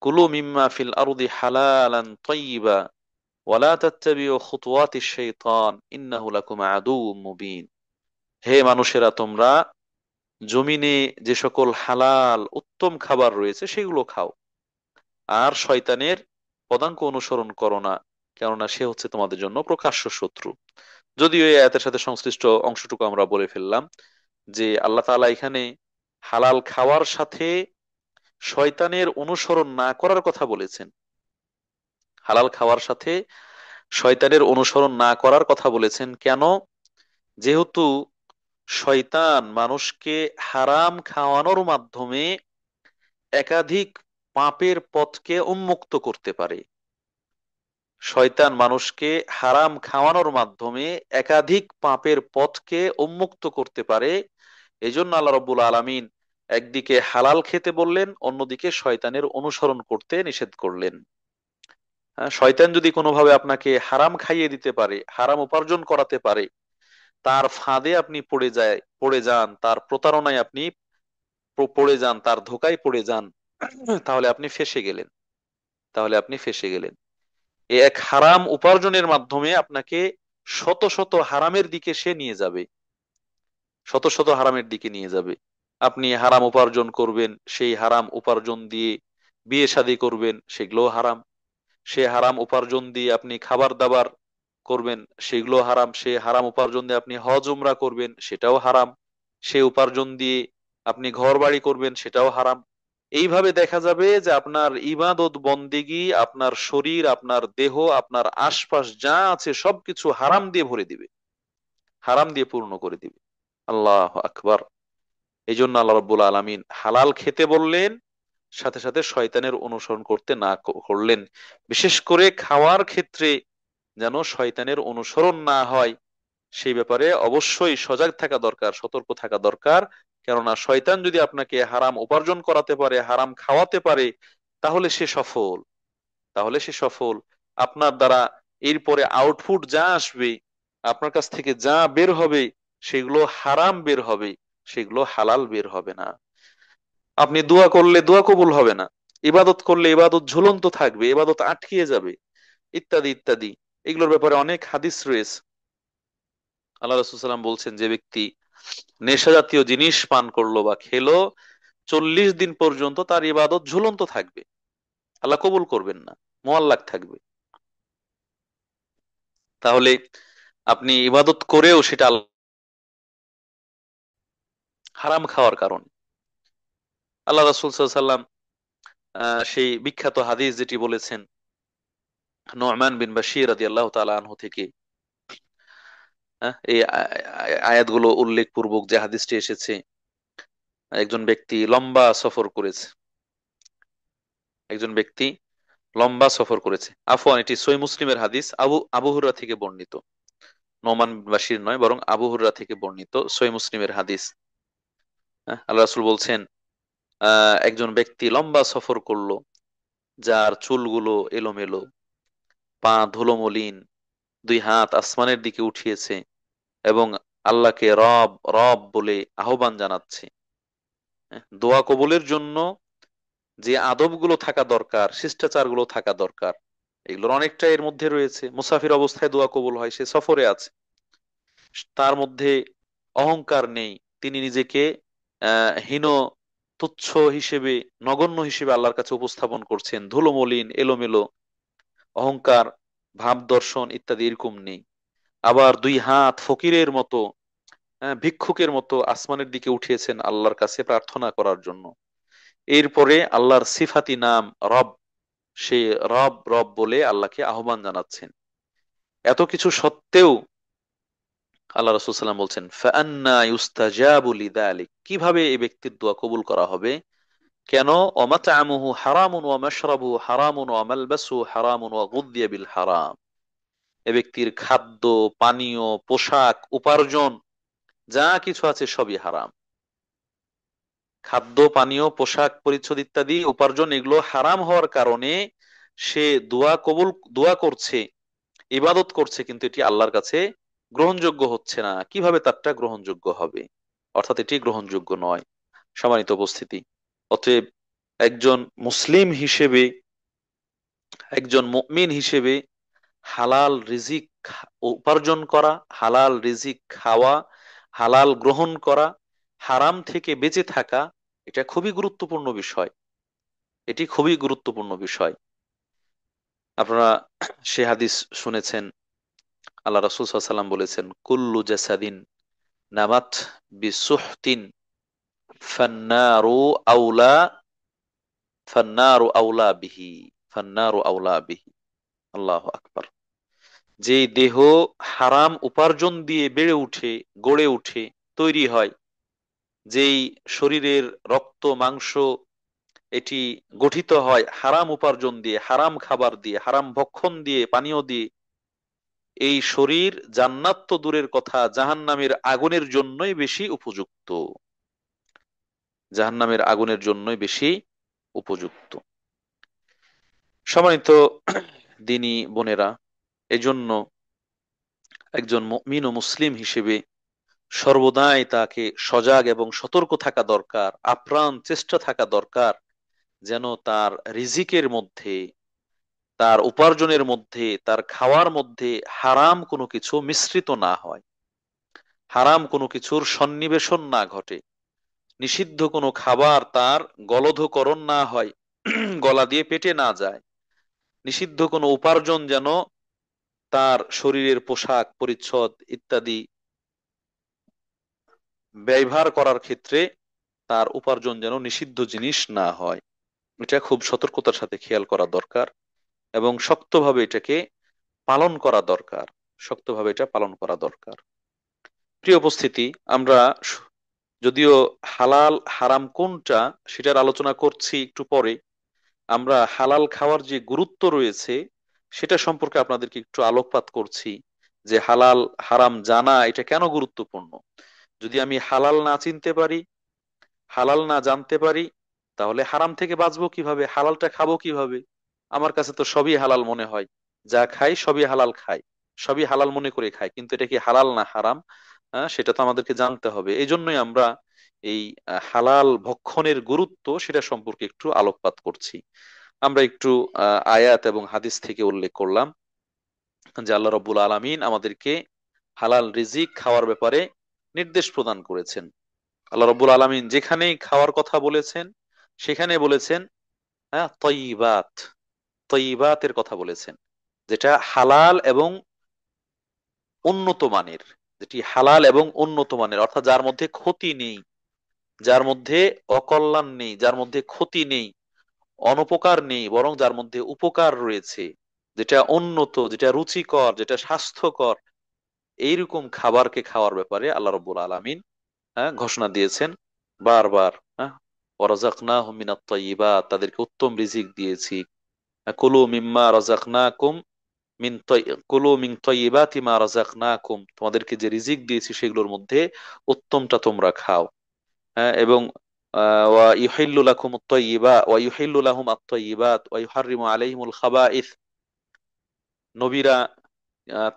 কুলু মিম্মা ফিল আরদি হালালান তাইয়্যিবা ওয়ালা তাত্তাবিউ খুতুওয়াতিশ শাইতান ইন্নাহু লাকুম আদুউম মুবিন। হে মানুষেরা, তোমরা জমিনে যে সকল হালাল উত্তম খাবার রয়েছে সেগুলো খাও, আর শয়তানের পদাঙ্ক অনুসরণ করো না, কেননা সে হচ্ছে তোমাদের জন্য প্রকাশ্য শত্রু। যদিও এই আয়াতের সাথে সংশ্লিষ্ট অংশটুকু আমরা বলে ফেললাম যে আল্লাহ তাআলা এখানে হালাল খাওয়ার সাথে শয়তানের অনুসরণ না করার কথা বলেছেন। হালাল খাওয়ার সাথে শয়তানের অনুসরণ না করার কথা বলেছেন কেন? যেহেতু শয়তান মানুষকে হারাম খাওয়ানোর মাধ্যমে একাধিক পাপের পথকে উন্মুক্ত করতে পারে। শয়তান মানুষকে হারাম খাওয়ানোর মাধ্যমে একাধিক পাপের পথকে উন্মুক্ত করতে পারে। এজন্য আল্লাহ রাব্বুল আলামিন একদিকে হালাল খেতে বললেন, অন্যদিকে শয়তানের অনুসরণ করতে নিষেধ করলেন। হ্যাঁ, শয়তান যদি কোনোভাবে আপনাকে হারাম খাইয়ে দিতে পারে, হারাম উপার্জন করাতে পারে, তার ফাঁদে আপনি পড়ে যান, তার প্রতারণায় আপনি পড়ে যান, তার ধোঁকায় পড়ে যান, তাহলে আপনি ফেঁসে গেলেন, তাহলে আপনি ফেঁসে গেলেন। এই এক হারাম উপার্জনের মাধ্যমে আপনাকে শত শত হারামের দিকে সে নিয়ে যাবে, শত শত হারামের দিকে নিয়ে যাবে। আপনি হারাম উপার্জন করবেন, সেই হারাম উপার্জন দিয়ে বিয়ে শাদী করবেন, সেগুলোও হারাম। সে হারাম উপার্জন দিয়ে আপনি খাবার দাবার করবেন, সেগুলো হারাম। সে হারাম উপার্জন দিয়ে আপনি হজ উমরা করবেন, সেটাও হারাম। সে উপার্জন দিয়ে আপনি ঘর বাড়ি করবেন, সেটাও হারাম। এইভাবে দেখা যাবে যে আপনার ইবাদত বন্দেগী, আপনার শরীর, আপনার দেহ, আপনার আশপাশ যা আছে সবকিছু হারাম দিয়ে ভরে দিবে, হারাম দিয়ে পূর্ণ করে দিবে। আল্লাহ আকবার। এই জন্য আল্লাহ রাব্বুল আলামিন হালাল খেতে বললেন, সাথে সাথে শয়তানের অনুসরণ করতে না করলেন। বিশেষ করে খাওয়ার ক্ষেত্রে যেন শয়তানের অনুসরণ না হয়, সেই ব্যাপারে অবশ্যই সজাগ থাকা দরকার, সতর্ক থাকা দরকার। কেননা শয়তান যদি আপনাকে হারাম উপার্জন করাতে পারে, হারাম খাওয়াতে পারে, তাহলে সে সফল, তাহলে সে সফল। আপনার দ্বারা এরপরে আউটপুট যা আসবে, আপনার কাছ থেকে যা বের হবে, সেগুলো হারাম বের হবে, সেগুলো হালাল বের হবে না। আপনি দোয়া করলে দোয়া কবুল হবে না, ইবাদত করলে ইবাদত ঝুলন্ত থাকবে, ইবাদত আটকিয়ে যাবে, ইত্যাদি ইত্যাদি। এগুলোর ব্যাপারে অনেক হাদিস রয়েছে। আল্লাহ রাসূল সাল্লাল্লাহু আলাইহি ওয়াসাল্লাম বলছেন, যে ব্যক্তি নেশা জাতীয় জিনিস পান করলো বা খেলো, 40 দিন পর্যন্ত তার ইবাদত ঝুলন্ত থাকবে, আল্লাহ কবুল করবেন না, মুআল্লাক থাকবে। তাহলে আপনি ইবাদত করেও সেটা হারাম খাওয়ার কারণে। আল্লাহ রাসূল সাল্লাল্লাহু আলাইহি সাল্লাম সেই বিখ্যাত হাদিস যেটি বলেছেন নু'মান বিন বাশির রাদিয়াল্লাহু তাআলা আনহু থেকে, এই আয়াতগুলো উল্লেখ পূর্বক যে হাদিসটি এসেছে, একজন ব্যক্তি লম্বা সফর করেছে, একজন ব্যক্তি লম্বা সফর করেছে, আফওয়ান এটি সহিহ মুসলিমের হাদিস, আবু আবু হুরায়রা থেকে বর্ণিত, নোমান বিন বাশির নয় বরং আবু হুরায়রা থেকে বর্ণিত সহিহ মুসলিমের হাদিস। আল্লাহ রাসূল বলছেন একজন ব্যক্তি লম্বা সফর করলো, যার চুলগুলো এলোমেলো, পা ধুলো মলিন, দুই হাত আসমানের দিকে উঠিয়েছে এবং আল্লাহকে রব রব বলে আহ্বান জানাচ্ছে। দোয়া কবুলের জন্য যে আদবগুলো থাকা দরকার, শিষ্টাচারগুলো থাকা দরকার, এগুলোর অনেকটা এর মধ্যে রয়েছে। মুসাফির অবস্থায় দোয়া কবুল হয়, সে সফরে আছে, তার মধ্যে অহংকার নেই, তিনি নিজেকে হীন তুচ্ছ হিসেবে, নগণ্য হিসেবে আল্লাহর কাছে উপস্থাপন করছেন, ধুলোমলিন এলোমেলো, অহংকার ভাব দর্শন ইত্যাদি এরকম নেই। আবার দুই হাত ফকিরের মতো, ভিক্ষুকের মতো আসমানের দিকে উঠিয়েছেন আল্লাহর কাছে প্রার্থনা করার জন্য। এরপরে আল্লাহর সিফাতি নাম রব, সে রব রব বলে আল্লাহকে আহ্বান জানাচ্ছেন। এত কিছু সত্ত্বেও আল্লাহ রাসূল সাল্লাল্লাহু আলাইহি ওয়াসাল্লাম বলছেন ফাআন্না ইউস্তাজাবু লিযালিক, কিভাবে এই ব্যক্তির দোয়া কবুল করা হবে? কেন? ওয়ামাতআমুহু হারামুন ওয়া মাশরাবুহু হারামুন ওয়া মালবাসুহু হারামুন ওয়া গুযিয়া বিল হারাম। এ ব্যক্তির খাদ্য, পানীয়, পোশাক, উপার্জন যা কিছু আছে সবই হারাম। খাদ্য, পানীয়, পোশাক পরিচ্ছদ ইত্যাদি উপার্জন এগুলো হারাম হওয়ার কারণে সে দোয়া কবুল, দোয়া করছে, ইবাদত করছে, কিন্তু এটি আল্লাহর কাছে গ্রহণযোগ্য হচ্ছে না। কিভাবে তারটা গ্রহণযোগ্য হবে? অর্থাৎ এটি গ্রহণযোগ্য নয়। সম্মানিত উপস্থিতি, অতএব একজন মুসলিম হিসেবে, একজন মুমিন হিসেবে হালাল রিজিক উপার্জন করা, হালাল রিজিক খাওয়া, হালাল গ্রহণ করা, হারাম থেকে বেঁচে থাকা, এটা খুবই গুরুত্বপূর্ণ বিষয়। এটি খুবই গুরুত্বপূর্ণ বিষয়। আপনারা সে হাদিস শুনেছেন, আল্লাহ রাসূল সাল্লাল্লাহু আলাইহি ওয়াসাল্লাম বলেছেন কুল্লু জাসাদিন নামাত বিসুহতিন ফান্নারু আউলা, ফান্নারু আউলা বিহি, ফান্নারু আউলা বিহি। আল্লাহু আকবার। যে দেহ হারাম উপার্জন দিয়ে বেড়ে উঠে, গড়ে উঠে, তৈরি হয়, যেই শরীরের রক্ত মাংস এটি গঠিত হয় হারাম উপার্জন দিয়ে, হারাম খাবার দিয়ে, হারাম ভক্ষণ দিয়ে, পানীয় দিয়ে, এই শরীর জান্নাত তো দূরের কথা, জাহান্নামের আগুনের জন্যই বেশি উপযুক্ত, জাহান্নামের আগুনের জন্যই বেশি উপযুক্ত। সম্মানিত দিনী বোনেরা, এজন্য একজন মুমিন ও মুসলিম হিসেবে সর্বদাই তাকে সজাগ এবং সতর্ক থাকা দরকার, আপ্রাণ চেষ্টা থাকা দরকার, যেন তার রিজিকের মধ্যে, তার উপার্জনের মধ্যে, তার খাওয়ার মধ্যে হারাম কোনো কিছু মিশ্রিত না হয়, হারাম কোনো কিছুর সন্নিবেশন না ঘটে, নিষিদ্ধ কোনো খাবার তার গলধকরণ না হয়, গলা দিয়ে পেটে না যায়, নিষিদ্ধ কোনো উপার্জন যেন তার শরীরের পোশাক পরিচ্ছদ ইত্যাদি ব্যবহার করার ক্ষেত্রে তার উপার্জন যেন নিষিদ্ধ জিনিস না হয়। এটা খুব সতর্কতার সাথে খেয়াল করা দরকার এবং শক্তভাবে এটাকে পালন করা দরকার, শক্তভাবে এটা পালন করা দরকার। প্রিয় উপস্থিতি, আমরা যদিও হালাল হারাম কোনটা সেটার আলোচনা করছি একটু পরে, আমরা হালাল খাওয়ার যে গুরুত্ব রয়েছে সেটা সম্পর্কে আপনাদেরকে একটু আলোকপাত করছি, যে হালাল হারাম জানা এটা কেন গুরুত্বপূর্ণ। যদি আমি হালাল না চিনতে পারি, হালাল না জানতে পারি, তাহলে হারাম থেকে বাঁচবো কিভাবে, হালালটা খাবো কিভাবে? আমার কাছে তো সবই হালাল মনে হয়, যা খাই সবই হালাল খাই, সবই হালাল মনে করে খাই, কিন্তু এটা কি হালাল না হারাম, সেটা তো আমাদেরকে জানতে হবে। এই জন্যই আমরা এই হালাল ভক্ষণের গুরুত্ব সেটা সম্পর্কে একটু আলোকপাত করছি। আমরা একটু আয়াত এবং হাদিস থেকে উল্লেখ করলাম যে আল্লাহ রাব্বুল আলামিন আমাদেরকে হালাল রিজিক খাওয়ার ব্যাপারে নির্দেশ প্রদান করেছেন। আল্লাহ রাব্বুল আলামিন যেখানেই খাওয়ার কথা বলেছেন সেখানে বলেছেন তয়িবাত, তয়িবাতের কথা বলেছেন, যেটা হালাল এবং উন্নত মানের, যেটি হালাল এবং উন্নত মানের, অর্থাৎ যার মধ্যে ক্ষতি নেই, যার মধ্যে অকল্যাণ নেই, যার মধ্যে ক্ষতি নেই, অনুপকার নেই, বরং যার মধ্যে উপকার রয়েছে, যেটা উন্নত, যেটা রুচিকর, যেটা স্বাস্থ্যকর, এইরকম খাবারকে খাওয়ার ব্যাপারে আল্লাহ রব্বুল আলামিন ঘোষণা দিয়েছেন বারবার। হ্যাঁ, ওয়ারাযাকনাহুম মিনাত তাইয়্যিবাত, তাদেরকে উত্তম রিজিক দিয়েছি। কুলু মিম্মা রাযাকনাকুম কুলু মিন তাইয়্যিবাতি মা রাযাকনাকুম, তোমাদেরকে যে রিজিক দিয়েছি সেগুলোর মধ্যে উত্তমটা তোমরা খাও। হ্যাঁ, এবং ওয়া ইউহিল্লু লাকুম আত-তাইয়্যিবাত ওয়া ইউহিল্লু লাহুম আত-তাইয়্যিবাত ওয়া ইউহাররিমু আলাইহিমুল খাবাইথ, নবীরা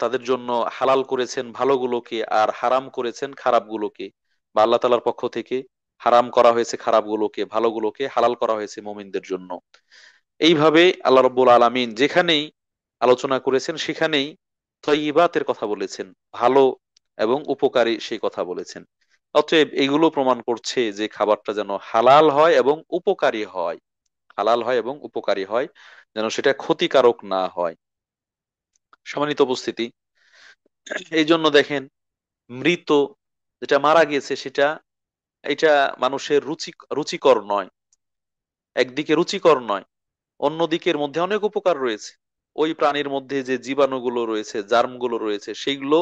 তাদের জন্য হালাল করেছেন ভালোগুলোকে আর হারাম করেছেন খারাপগুলোকে, বা আল্লাহ তাআলার পক্ষ থেকে হারাম করা হয়েছে খারাপগুলোকে, ভালোগুলোকে হালাল করা হয়েছে মুমিনদের জন্য। এইভাবে আল্লাহ রাব্বুল আলামিন যেখানেই আলোচনা করেছেন সেখানেই তয়্যিবাতের কথা বলেছেন, ভালো এবং উপকারী সেই কথা বলেছেন। অতএব এগুলো প্রমাণ করছে যে খাবারটা যেন হালাল হয় এবং উপকারী হয়, হালাল হয় এবং উপকারী হয়, যেন সেটা ক্ষতিকারক না হয়। সম্মানিত উপস্থিতি, এই জন্য দেখেন, মৃত, যেটা মারা গেছে সেটা, এটা মানুষের রুচিকর নয়, একদিকে রুচিকর নয়, অন্যদিকের মধ্যে অনেক উপকার রয়েছে। ওই প্রাণীর মধ্যে যে জীবাণুগুলো রয়েছে, জার্মগুলো রয়েছে, সেইগুলো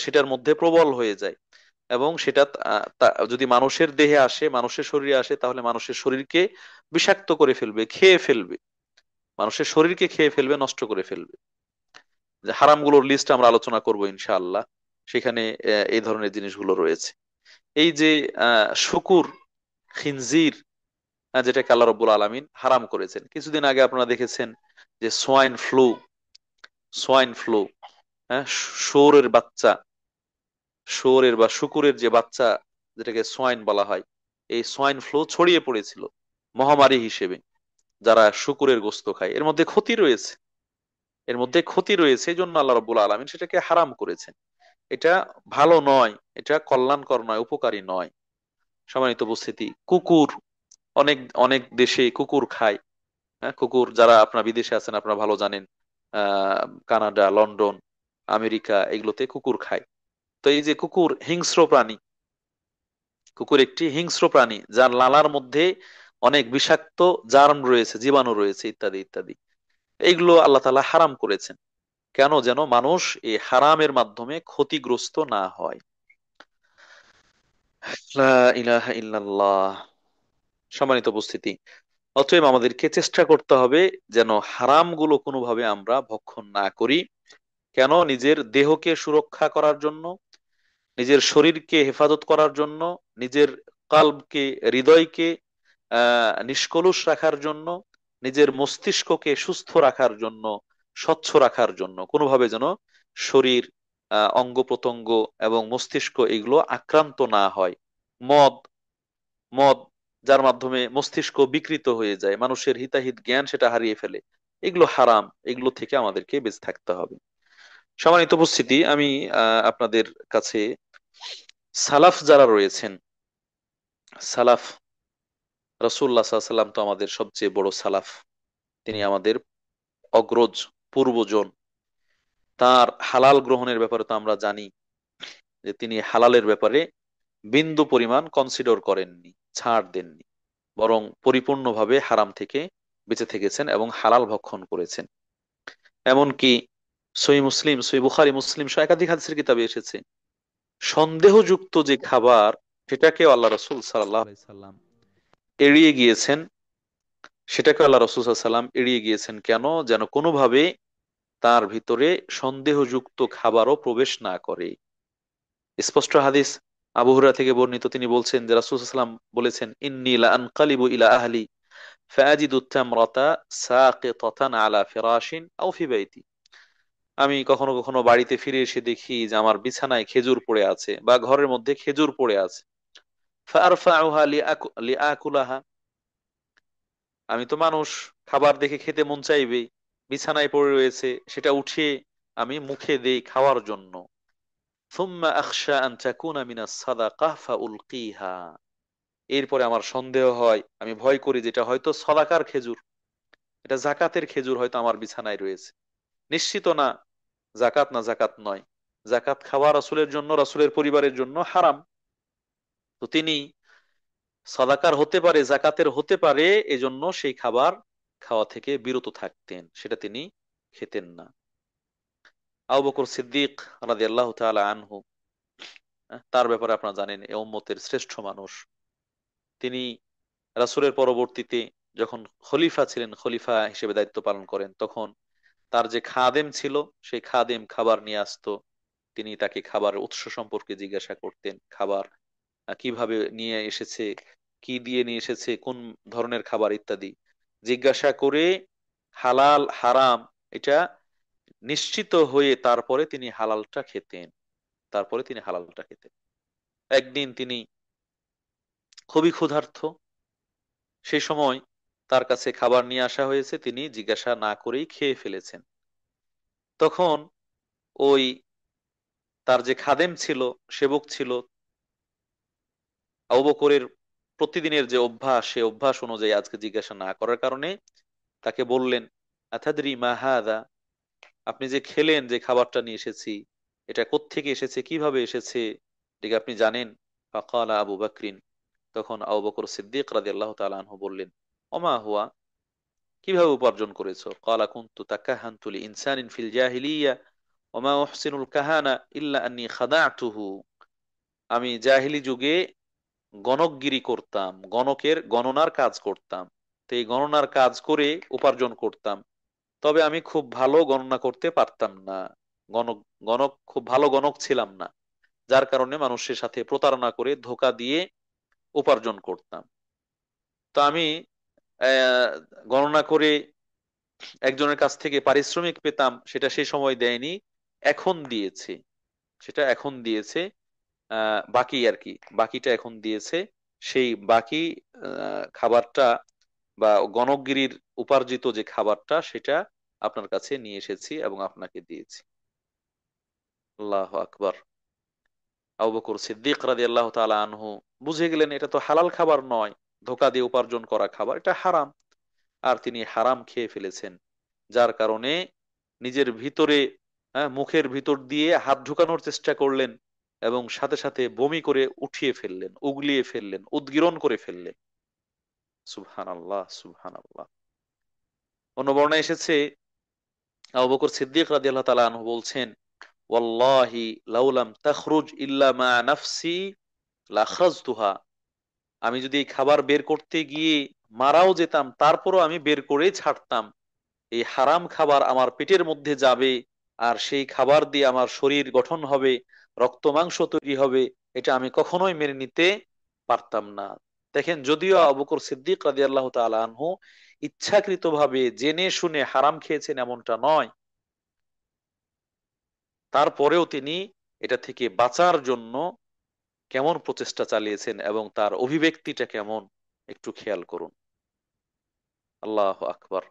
সেটার মধ্যে প্রবল হয়ে যায়, এবং সেটা যদি মানুষের দেহে আসে, মানুষের শরীরে আসে, তাহলে মানুষের শরীরকে বিষাক্ত করে ফেলবে, খেয়ে ফেলবে, মানুষের শরীরকে খেয়ে ফেলবে, নষ্ট করে ফেলবে। যে হারামগুলোর লিস্ট আমরা আলোচনা করব ইনশাআল্লাহ, সেখানে এই ধরনের জিনিসগুলো রয়েছে। এই যে শুকুর, খিনজির, যেটাকে আল্লাহ রব্বুল আলামিন হারাম করেছেন। কিছুদিন আগে আপনারা দেখেছেন যে সোয়াইন ফ্লু, হ্যাঁ, শুয়োরের বাচ্চা, শুয়োরের বা শুকুরের যে বাচ্চা, যেটাকে সোয়াইন বলা হয়, এই সোয়াইন ফ্লু ছড়িয়ে পড়েছিল মহামারী হিসেবে। যারা শুকুরের গোশত খায়, এর মধ্যে ক্ষতি রয়েছে, এর মধ্যে ক্ষতি রয়েছে, এই জন্য আল্লাহ রাব্বুল আলামিন সেটাকে হারাম করেছেন। এটা ভালো নয়, এটা কল্যাণকর নয়, উপকারী নয়। সম্মানিত উপস্থিতি, কুকুর, অনেক অনেক দেশে কুকুর খায়। হ্যাঁ, কুকুর, যারা আপনার বিদেশে আছেন আপনারা ভালো জানেন, কানাডা, লন্ডন, আমেরিকা, এগুলোতে কুকুর খায়। তো এই যে কুকুর হিংস্র প্রাণী, কুকুর একটি হিংস্র প্রাণী যার লালার মধ্যে অনেক বিষাক্ত জার্ম রয়েছে, জীবাণু রয়েছে, ইত্যাদি ইত্যাদি। এইগুলো আল্লাহ তাআলা হারাম করেছেন। কেন? যেন মানুষ এই হারামের মাধ্যমে ক্ষতিগ্রস্ত না হয়। লা ইলাহা ইল্লাল্লাহ। সম্মানিত উপস্থিতি, অতএব আমাদেরকে চেষ্টা করতে হবে যেন হারামগুলো কোনোভাবে আমরা ভক্ষণ না করি। কেন? নিজের দেহকে সুরক্ষা করার জন্য, নিজের শরীরকে হেফাজত করার জন্য, নিজের কালবকে, হৃদয়কে নিষ্কলুষ রাখার জন্য, নিজের মস্তিষ্ককে সুস্থ রাখার জন্য, স্বচ্ছ রাখার জন্য, কোনোভাবে যেন শরীর, অঙ্গ প্রত্যঙ্গ এবং মস্তিষ্ক এগুলো আক্রান্ত না হয়। মদ, মদ যার মাধ্যমে মস্তিষ্ক বিকৃত হয়ে যায়, মানুষের হিতাহিত জ্ঞান সেটা হারিয়ে ফেলে, এগুলো হারাম, এগুলো থেকে আমাদেরকে বেঁচে থাকতে হবে। সম্মানিত উপস্থিতি, আমি আপনাদের কাছে সালাফ যারা রয়েছেন, সালাফ, রাসূলুল্লাহ সাল্লাল্লাহু আলাইহি সাল্লাম তো আমাদের সবচেয়ে বড় সালাফ, তিনি আমাদের অগ্রজ, পূর্বজন। তার হালাল গ্রহণের ব্যাপারে তো আমরা জানি যে তিনি হালালের ব্যাপারে বিন্দু পরিমাণ কনসিডার করেননি, ছাড় দেননি, বরং পরিপূর্ণভাবে হারাম থেকে বেঁচে থেকেছেন এবং হালাল ভক্ষণ করেছেন। এমনকি সহিহ মুসলিম, সহিহ বুখারী, মুসলিম সহ একাধিক হাদিসের কিতাবে এসেছে, সন্দেহযুক্ত যে খাবার সেটাকে আল্লাহ রাসূল সাল্লাল্লাহু আলাইহি সাল্লাম এড়িয়ে গিয়েছেন, সেটাকে আল্লাহ রাসূল সাল্লাল্লাহু আলাইহি সাল্লাম এড়িয়ে গিয়েছেন। কেন? যেন কোনোভাবে তার ভিতরে সন্দেহযুক্ত খাবারও প্রবেশ না করে। স্পষ্ট হাদিস আবু হুরায়রা থেকে বর্ণিত, তিনি বলছেন যে রাসূল সাল্লাল্লাহু আলাইহি ওয়াসাল্লাম বলেছেন, ইন্নী লা আনকালিবু ইলা আহলি ফাআজিদু তামরাতা সাকিতাতান আলা ফিরাশিন আও ফি বাইতি। আমি কখনো কখনো বাড়িতে ফিরে এসে দেখি যে আমার বিছানায় খেজুর পড়ে আছে বা ঘরের মধ্যে খেজুর পড়ে আছে। ফাআরফাউহা লিআকুলাহা, আমি তো মানুষ, খাবার দেখে খেতে মন চাইবেই, বিছানায় পড়ে রয়েছে, সেটা উঠিয়ে আমি মুখে দেই খাওয়ার জন্য। সুম্মা আখশা আন তাকুনা মিনাস সাদাকাহ ফাউলকিহা, এরপরে আমার সন্দেহ হয়, আমি ভয় করি যেটা হয়তো সদাকার খেজুর, এটা জাকাতের খেজুর হয়তো আমার বিছানায় রয়েছে, নিশ্চিত না জাকাত না জাকাত নয়। জাকাত খাওয়া রাসূলের জন্য, রাসূলের পরিবারের জন্য হারাম। তো তিনি সাদাকার হতে পারে, জাকাতের হতে পারে, এজন্য সেই খাবার খাওয়া থেকে বিরত থাকতেন, সেটা তিনি খেতেন না। আবু বকর সিদ্দিক রাদিয়াল্লাহু তাআলা আনহু, তার ব্যাপারে আপনারা জানেন, এ উম্মতের শ্রেষ্ঠ মানুষ। তিনি রাসূলের পরবর্তীতে যখন খলিফা ছিলেন, খলিফা হিসেবে দায়িত্ব পালন করেন, তখন তার যে খাদেম ছিল, সেই খাদেম খাবার নিয়ে আসতো। তিনি তাকে খাবারের উৎস সম্পর্কে জিজ্ঞাসা করতেন, খাবার কিভাবে নিয়ে এসেছে, কি দিয়ে নিয়ে এসেছে, কোন ধরনের খাবার ইত্যাদি জিজ্ঞাসা করে হালাল হারাম এটা নিশ্চিত হয়ে তারপরে তিনি হালালটা খেতেন। তারপরে তিনি হালালটা খেতেন। একদিন তিনি খুবই ক্ষুধার্ত, সেই সময় তার কাছে খাবার নিয়ে আসা হয়েছে, তিনি জিজ্ঞাসা না করেই খেয়ে ফেলেছেন। তখন ওই তার যে খাদেম ছিল, সেবক ছিল, আবু বকরের প্রতিদিনের যে অভ্যাস, সে অভ্যাস অনুযায়ী আজকে জিজ্ঞাসা না করার কারণে তাকে বললেন, আতাদরি মা হাদা, আপনি যে খেলেন, যে খাবারটা নিয়ে এসেছি, এটা কোত্থেকে এসেছে, কিভাবে এসেছে, এটা আপনি জানেন? ফাকালা আবু বকরিন, তখন আবু বকর সিদ্দিক রাদিয়াল্লাহু তাআলা আনহু বললেন, ওমা হুয়া, কিভাবে উপার্জন করেছো? ক্বালা কুনতু তাকাহানতু লিইনসানিন ফিল জাহিলিয়া ওমা উহসিনুল কাহানা ইল্লা আন্নী খাদাഅতুহু, আমি জাহিলি যুগে গণকগিরি করতাম, গণকের গণনার কাজ করতাম। তো এই গণনার কাজ করে উপার্জন করতাম, তবে আমি খুব ভালো গণনা করতে পারতাম না। গণক গণক খুব ভালো গণক ছিলাম না, যার কারণে মানুষের সাথে প্রতারণা করে ধোঁকা দিয়ে উপার্জন করতাম। তো আমি আহ, গণনা করে একজনের কাছ থেকে পারিশ্রমিক পেতাম, সেটা সে সময় দেয়নি, এখন দিয়েছে, সেটা এখন দিয়েছে। বাকি আর কি, বাকিটা এখন দিয়েছে। সেই বাকি খাবারটা বা গণকগিরির উপার্জিত যে খাবারটা, সেটা আপনার কাছে নিয়ে এসেছি এবং আপনাকে দিয়েছি। আল্লাহ আকবার। আবু বকর সিদ্দিক রাদিয়াল্লাহু তাআলা আনহু বুঝে গেলেন এটা তো হালাল খাবার নয়, ধোঁকা দিয়ে উপার্জন করা খাবার, এটা হারাম। আর তিনি হারাম খেয়ে ফেলেছেন, যার কারণে নিজের ভিতরে, মুখের ভিতর দিয়ে হাত ঢুকানোর চেষ্টা করলেন এবং সাথে সাথে বমি করে উঠিয়ে ফেললেন, উগলিয়ে ফেললেন, উদগীরণ করে ফেললেন। সুবহানাল্লাহ, সুবহানাল্লাহ। অন্য বর্ণনায় এসেছে, আবু বকর সিদ্দিক রাদিয়াল্লাহু তাআলা আনহু বলছেন, ওয়াল্লাহি লাউলাম তাখরুজ ইল্লা মা নাফসি লাখরাজতুহা, আমি যদি এই খাবার বের করতে গিয়ে মারাও যেতাম, তারপরও আমি বের করেই ছাড়তাম। এই হারাম খাবার আমার পেটের মধ্যে যাবে, আর সেই খাবার দিয়ে আমার শরীর গঠন হবে, রক্ত মাংস তৈরি হবে, এটা আমি কখনোই মেনে নিতে পারতাম না। দেখেন, যদিও আবু বকর সিদ্দিক রাদিয়াল্লাহু তাআলা আনহু ইচ্ছাকৃতভাবে জেনে শুনে হারাম খেয়েছেন এমনটা নয়, তারপরেও তিনি এটা থেকে বাঁচার জন্য কেমন প্রচেষ্টা চালিয়েছেন এবং তার অভিব্যক্তিটা কেমন, একটু খেয়াল করুন। আল্লাহ আকবার।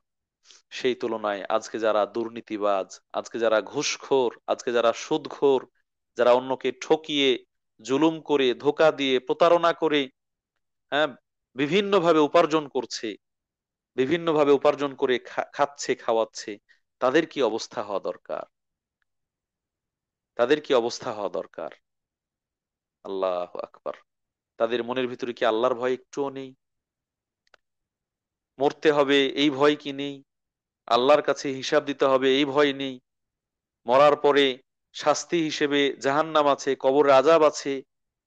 সেই তুলনায় আজকে যারা দুর্নীতিবাজ, আজকে যারা ঘুষখোর, আজকে যারা সুদখোর, যারা অন্যকে ঠকিয়ে, জুলুম করে, ধোঁকা দিয়ে, প্রতারণা করে, হ্যাঁ, বিভিন্নভাবে উপার্জন করছে, বিভিন্নভাবে উপার্জন করে খাচ্ছে, খাওয়াচ্ছে, তাদের কি অবস্থা হওয়া দরকার, তাদের কি অবস্থা হওয়া দরকার? আল্লাহ আকবার। তাদের মনের ভিতরে কি আল্লাহর ভয় একটুও নেই? মরতে হবে এই ভয় কি নেই? আল্লাহর কাছে হিসাব দিতে হবে এই ভয় নেই? মরার পরে শাস্তি হিসেবে জাহান্নাম আছে, কবরের আযাব আছে,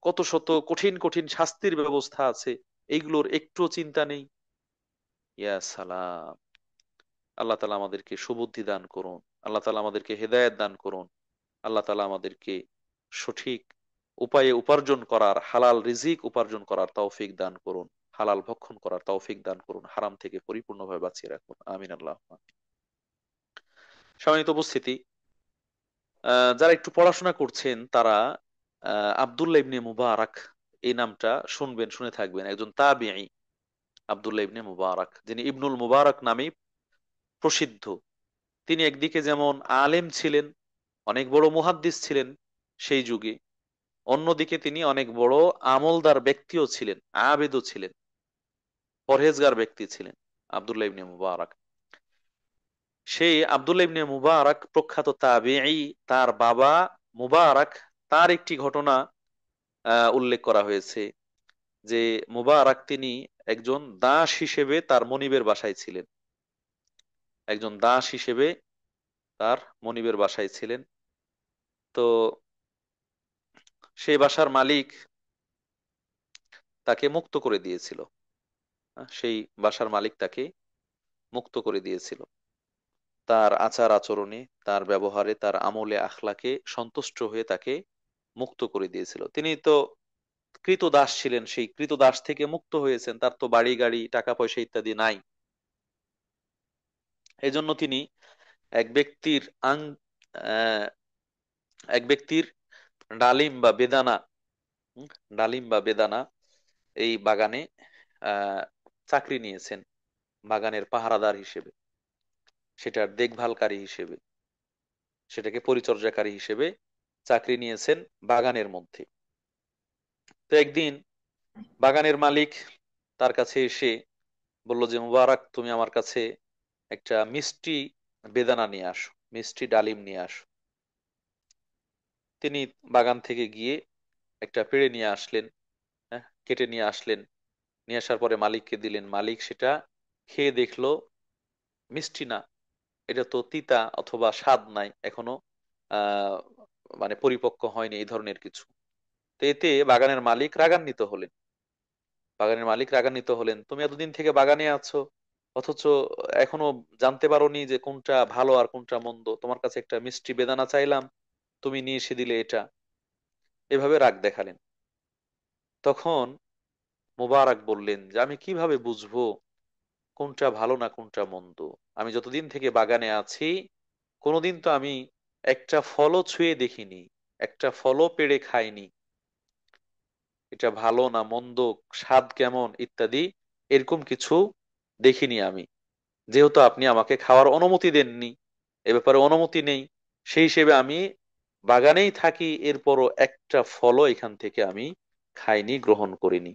কত শত কঠিন কঠিন শাস্তির ব্যবস্থা আছে, এইগুলোর একটুও চিন্তা নেই? ইয়া সালাম। আল্লাহ তাআলা আমাদেরকে সুবুদ্ধি দান করুন, আল্লাহ তাআলা আমাদেরকে হেদায়েত দান করুন, আল্লাহ তাআলা আমাদেরকে সঠিক উপায়ে উপার্জন করার, হালাল রিজিক উপার্জন করার তৌফিক দান করুন, হালাল ভক্ষণ করার তৌফিক দান করুন, হারাম থেকে পরিপূর্ণভাবে বাঁচিয়ে রাখুন, আমিন আল্লাহ। সম্মানিত উপস্থিতি, যারা একটু পড়াশোনা করছেন তারা আব্দুল্লাহ ইবনে মুবারাক, এই নামটা শুনবেন, শুনে থাকবেন, একজন তাবিঈ, আব্দুল্লাহ ইবনে মুবারাক, যিনি ইবনুল মুবারাক নামে প্রসিদ্ধ। তিনি একদিকে যেমন আলেম ছিলেন, অনেক বড় মুহাদ্দিস ছিলেন সেই যুগে, অন্যদিকে তিনি অনেক বড় আমলদার ব্যক্তিও ছিলেন, আবেদও ছিলেন, পরহেজগার ব্যক্তি ছিলেন আব্দুল্লাহ ইবনে মুবারাক। সেই আব্দুল্লাহ ইবনে মুবারাক প্রখ্যাত তাবিঈ। তার বাবা মুবারক তার একটি ঘটনা উল্লেখ করা হয়েছে যে মুবারক তিনি একজন দাস হিসেবে তার মনিবের বাসায় ছিলেন। একজন দাস হিসেবে তার মনিবের বাসায় ছিলেন। তো সেই বাসার মালিক তাকে মুক্ত করে দিয়েছিল। সেই বাসার মালিক তাকে মুক্ত করে দিয়েছিল। তার আচার আচরণে, তার ব্যবহারে, তার আমলে আখলাকে সন্তুষ্ট হয়ে তাকে মুক্ত করে দিয়েছিল। তিনি তো কৃতদাস ছিলেন, সেই কৃতদাস থেকে মুক্ত হয়েছেন, তার তো বাড়ি গাড়ি টাকা পয়সা ইত্যাদি নাই। এই জন্য তিনি এক ব্যক্তির আং আহ, এক ব্যক্তির ডালিম বা বেদানা, হুম, ডালিম বা বেদানা এই বাগানে আহ চাকরি নিয়েছেন বাগানের পাহারাদার হিসেবে, সেটার দেখভালকারী হিসেবে, সেটাকে পরিচর্যাকারী হিসেবে চাকরি নিয়েছেন বাগানের মধ্যে। তো একদিন বাগানের মালিক তার কাছে এসে বলল যে মুবারক, তুমি আমার কাছে একটা মিষ্টি বেদানা নিয়ে আসো, মিষ্টি ডালিম নিয়ে আসো। তিনি বাগান থেকে গিয়ে একটা পেড়ে নিয়ে আসলেন, হ্যাঁ, কেটে নিয়ে আসলেন। নিয়ে আসার পরে মালিককে দিলেন। মালিক সেটা খেয়ে দেখলো মিষ্টি না, এটা তো তিতা অথবা স্বাদ নাই এখনো, আহ মানে পরিপক্ক হয়নি, এই ধরনের কিছু। তো এতে বাগানের মালিক রাগান্বিত হলেন। বাগানের মালিক রাগান্বিত হলেন, তুমি এতদিন থেকে বাগানে আছো, অথচ এখনো জানতে পারোনি যে কোনটা ভালো আর কোনটা মন্দ। তোমার কাছে একটা মিষ্টি বেদানা চাইলাম, তুমি নিয়ে এসে দিলে এটা। এভাবে রাগ দেখালেন। তখন মোবারক বললেন যে আমি কিভাবে বুঝবো কোনটা ভালো না কোনটা মন্দ? আমি যতদিন থেকে বাগানে আছি কোনোদিন তো আমি একটা ফলও ছুঁয়ে দেখিনি, একটা ফলও পেড়ে খাইনি, এটা ভালো না মন্দ, স্বাদ কেমন ইত্যাদি এরকম কিছু দেখিনি আমি। যেহেতু আপনি আমাকে খাওয়ার অনুমতি দেননি, এ ব্যাপারে অনুমতি নেই, সেই হিসেবে আমি বাগানেই থাকি, এরপরও একটা ফলও এখান থেকে আমি খাইনি, গ্রহণ করিনি।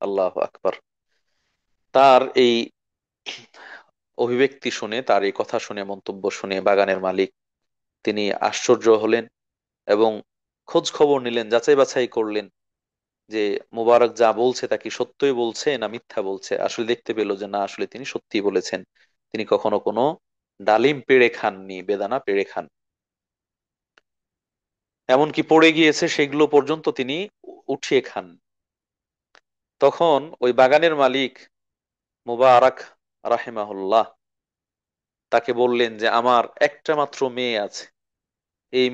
আল্লাহ আকবার। তার এই অভিব্যক্তি শুনে, তার এই কথা শুনে, মন্তব্য শুনে বাগানের মালিক তিনি আশ্চর্য হলেন এবং খোঁজ খবর নিলেন, যাচাই বাছাই করলেন যে মুবারক যা বলছে তা কি সত্যই বলছে না মিথ্যা বলছে। আসলে দেখতে পেল যে না, আসলে তিনি সত্যি বলেছেন। তিনি কখনো কোনো ডালিম পেড়ে খাননি, বেদানা পেড়ে খান, এমনকি পড়ে গিয়েছে সেগুলো পর্যন্ত তিনি উঠিয়ে খান। তখন ওই বাগানের মালিক মুবারক রাহিমাহুল্লাহ তাকে বললেন যে আমার একটা মাত্র মেয়ে আছে, এই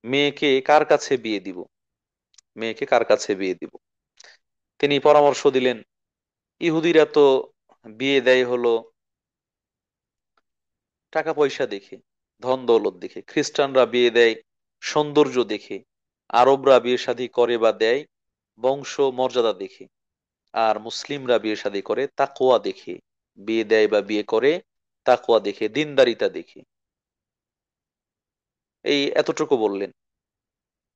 মেয়েকে কার কাছে বিয়ে দিব, মেয়েকে কার কাছে বিয়ে দিব? তিনি পরামর্শ দিলেন, ইহুদিরা তো বিয়ে দেয় হলো টাকা পয়সা দেখে, ধন দৌলত দেখে। খ্রিস্টানরা বিয়ে দেয় সৌন্দর্য দেখে। আরবরা বিয়ে শাদী করে বা দেয় বংশ মর্যাদা দেখে। আর মুসলিমরা বিয়ে শাদী করে তাকওয়া দেখে, বিয়ে দেয় বা বিয়ে করে তাকওয়া দেখে, দিনদারিতা দেখে। এই এতটুকু বললেন।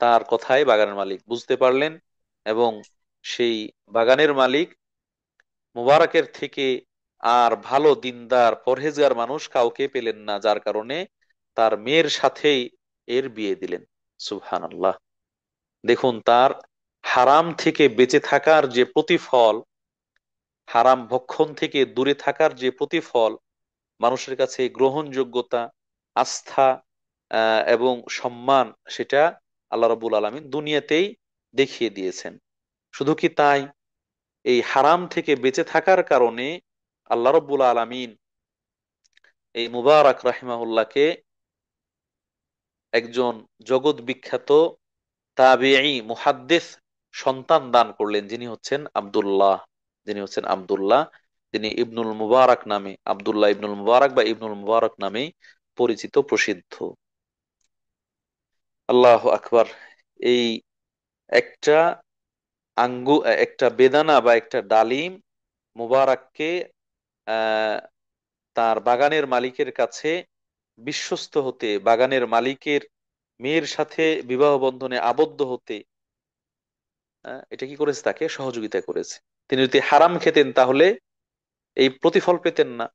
তার কথায় বাগানের মালিক বুঝতে পারলেন এবং সেই বাগানের মালিক মুবারকের থেকে আর ভালো দিনদার পরহেজগার মানুষ কাউকে পেলেন না, যার কারণে তার মেয়ের সাথেই এর বিয়ে দিলেন। সুবহানাল্লাহ। দেখুন, তার হারাম থেকে বেঁচে থাকার যে প্রতিফল, হারাম ভক্ষণ থেকে দূরে থাকার যে প্রতিফল, মানুষের কাছে গ্রহণযোগ্যতা, আস্থা এবং সম্মান, সেটা আল্লাহ রাব্বুল আলামিন দুনিয়াতেই দেখিয়ে দিয়েছেন। শুধু কি তাই, এই হারাম থেকে বেঁচে থাকার কারণে আল্লাহ রাব্বুল আলামিন এই মুবারক রাহিমাহুল্লাহকে একজন জগৎ বিখ্যাত তাবেঈ মুহাদ্দিস সন্তান দান করলেন, যিনি হচ্ছেন আব্দুল্লাহ, যিনি ইবনুল মুবারক নামে, আব্দুল্লাহ ইবনুল মুবারক বা ইবনুল মুবারক নামে পরিচিত, প্রসিদ্ধ। আল্লাহ আকবার। এই একটা একটা বেদানা বা একটা ডালিম মুবারককে আহ তার বাগানের মালিকের কাছে বিশ্বস্ত হতে, বাগানের মালিকের মেয়ের সাথে বিবাহ বন্ধনে আবদ্ধ হতে, এটা কি করেছে? তাকে সহযোগিতা করেছে। তিনি যদি হারাম খেতেন তাহলে এই প্রতিফল পেতেন না,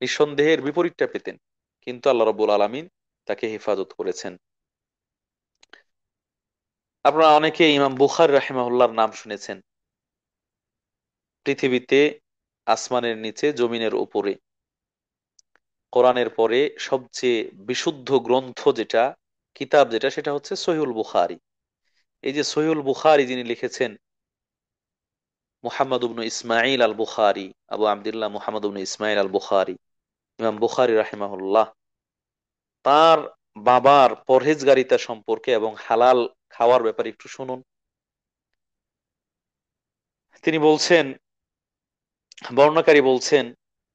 নিঃসন্দেহের বিপরীতটা পেতেন। কিন্তু আল্লাহ রাব্বুল আলামিন তাকে হেফাজত করেছেন। আপনারা অনেকে ইমাম বুখারী রাহিমাহুল্লাহর নাম শুনেছেন। পৃথিবীতে আসমানের নিচে জমিনের উপরে কোরআনের পরে সবচেয়ে বিশুদ্ধ গ্রন্থ যেটা, কিতাব যেটা, সেটা হচ্ছে সহিহুল বুখারী। এই যে সহিহুল বুখারী যিনি লিখেছেন, মুহাম্মদ ইবনে ইসমাঈল আল বুখারী, আবু আব্দুল্লাহ মুহাম্মদ ইবনে ইসমাঈল আল বুখারী, ইমাম বুখারী রাহিমাহুল্লাহ, তার বাবার পরহেজগারিতা সম্পর্কে এবং হালাল খাওয়ার ব্যাপারে একটু শুনুন। তিনি বলছেন, বর্ণনাকারী বলছেন,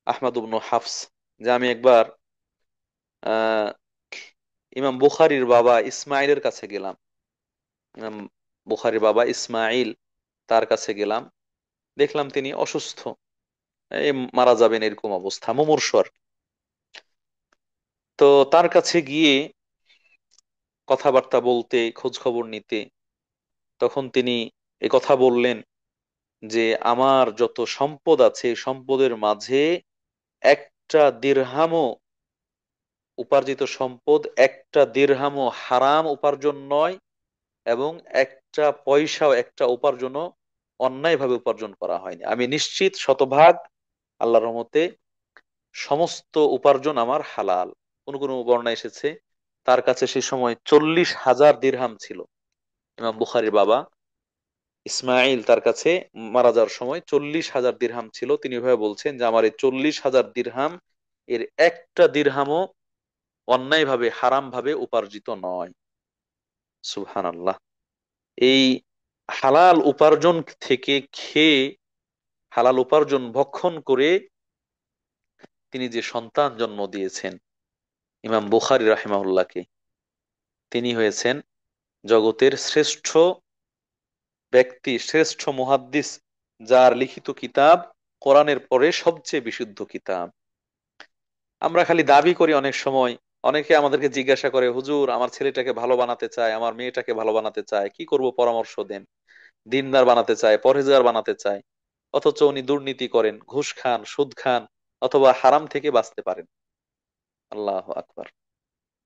আহমদ ইবনে হাফস, যে আমি একবার আহ ইমাম বুখারীর বাবা ইসমাইলের কাছে গেলাম। ইমাম বুখারীর বাবা ইসমাইল, তার কাছে গেলাম। দেখলাম তিনি অসুস্থ, এই মারা যাবেন এরকম অবস্থা, মুমূর্ষু আর কি। তো তার কাছে গিয়ে কথাবার্তা বলতে, খোঁজ খবর নিতে, তখন তিনি এ কথা বললেন যে আমার যত সম্পদ আছে এই সম্পদের মাঝে একটা দিরহামও, উপার্জিত সম্পদ একটা দিরহামও হারাম উপার্জন নয়, এবং একটা পয়সাও, একটা উপার্জনও অন্যায়ভাবে উপার্জন করা হয়নি। আমি নিশ্চিত শতভাগ আল্লাহর রহমতে সমস্ত উপার্জন আমার হালাল। কোন কোন বর্ণনা এসেছে তার কাছে সে সময় 40,000 দিরহাম ছিল। ইমাম বুখারীর বাবা ইসমাইল তার কাছে মারা যাওয়ার সময় 40,000 দিরহাম ছিল। তিনি এভাবে বলছেন যে আমার এই 40,000 দিরহাম এর একটা দিরহামও অন্যায়ভাবে, হারাম ভাবে উপার্জিত নয়। সুবহানাল্লাহ। এই হালাল উপার্জন থেকে খেয়ে, হালাল উপার্জন ভক্ষণ করে তিনি যে সন্তান জন্ম দিয়েছেন ইমাম বুখারী রাহিমাহুল্লাহকে, তিনি হয়েছেন জগতের শ্রেষ্ঠ ব্যক্তি, শ্রেষ্ঠ মুহাদ্দিস, যার লিখিত কিতাব কোরআনের পরে সবচেয়ে বিশুদ্ধ কিতাব। আমরা খালি দাবি করি অনেক সময়। অনেকে আমাদেরকে জিজ্ঞাসা করে, হুজুর আমার ছেলেটাকে ভালো বানাতে চায়, আমার মেয়েটাকে ভালো বানাতে চায়, কি করব পরামর্শ দেন। দিনদার বানাতে চায়, পরহেজগার বানাতে চায়, অথচ উনি দুর্নীতি করেন, ঘুষ খান, সুদ খান, অথবা হারাম থেকে বাঁচতে পারেন। আল্লাহ আকবার।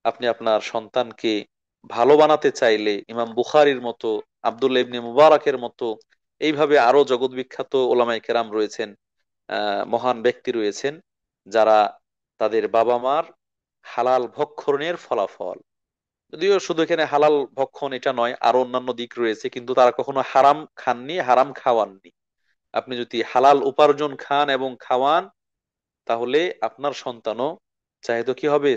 আপনি আপনার সন্তানকে ভালো বানাতে চাইলে ইমাম বুখারীর মতো, আব্দুল্লাহ ইবনে মুবারাকের মতো, এইভাবে আরো জগৎ বিখ্যাত ওলামায়ে কেরাম রয়েছেন, মহান ব্যক্তি রয়েছেন, যারা তাদের বাবা মার হালাল ভক্ষণের ফলাফল, যদিও শুধু এখানে হালাল ভক্ষণ এটা নয়, আরো অন্যান্য দিক রয়েছে, কিন্তু তারা কখনো হারাম খাননি, হারাম খাওয়াননি। আপনি যদি হালাল উপার্জন খান এবং খাওয়ান, তাহলে আপনার সন্তানও চাহে তো কি হবে,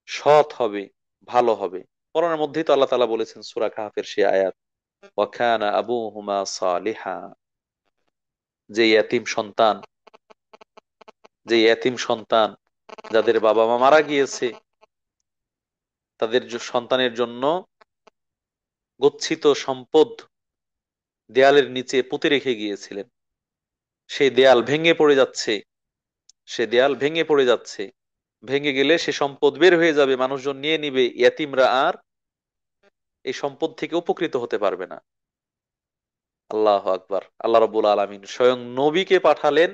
সৎ হবে, ভালো হবে। কোরআনের মধ্যেই তো আল্লাহ তাআলা বলেছেন, সূরা কাহফের সেই আয়াত, ওয়া কানা আবুহুমা সালিহা, যে ইয়তিম সন্তান, যে ইয়তিম সন্তান যাদের বাবা মা মারা গিয়েছে, তাদের সন্তানের জন্য গচ্ছিত সম্পদ দেয়ালের নিচে পুঁতে রেখে গিয়েছিলেন। সেই দেয়াল ভেঙে পড়ে যাচ্ছে, সে দেয়াল ভেঙে পড়ে যাচ্ছে, ভেঙে গেলে সে সম্পদ বের হয়ে যাবে, মানুষজন নিয়ে নিবে, ইয়াতিমরা আর এই সম্পদ থেকে উপকৃত হতে পারবে না। আল্লাহ আকবার। আল্লাহ রাব্বুল আলামিন স্বয়ং নবীকে পাঠালেন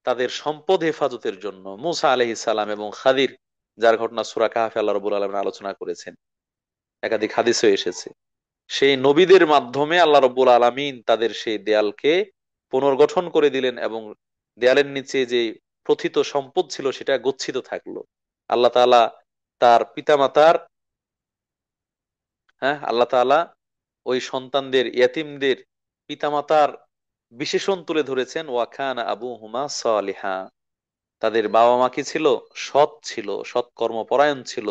তাদের সম্পদ হেফাজতের জন্য, মুসা আলাইহিস সালাম এবং খাদির, যার ঘটনা সূরা কাহফে আল্লাহ রাব্বুল আলামিন আলোচনা করেছেন, একাধিক হাদিসে এসেছে। সেই নবীদের মাধ্যমে আল্লাহ রাব্বুল আলামিন তাদের সেই দেয়ালকে পুনর্গঠন করে দিলেন, এবং দেয়ালের নিচে যে প্রথিত সম্পদ ছিল সেটা গচ্ছিত থাকলো। আল্লাহ তাআলা তার পিতামাতার, হ্যাঁ, আল্লাহ তাআলা ওই সন্তানদের, ইয়েতিমদের পিতামাতার বিশেষণ তুলে ধরেছেন, ওয়া কানা আবুহুমা সালিহা, তাদের বাবা মা কি ছিল, সৎ ছিল, সৎ কর্মপরায়ণ ছিল।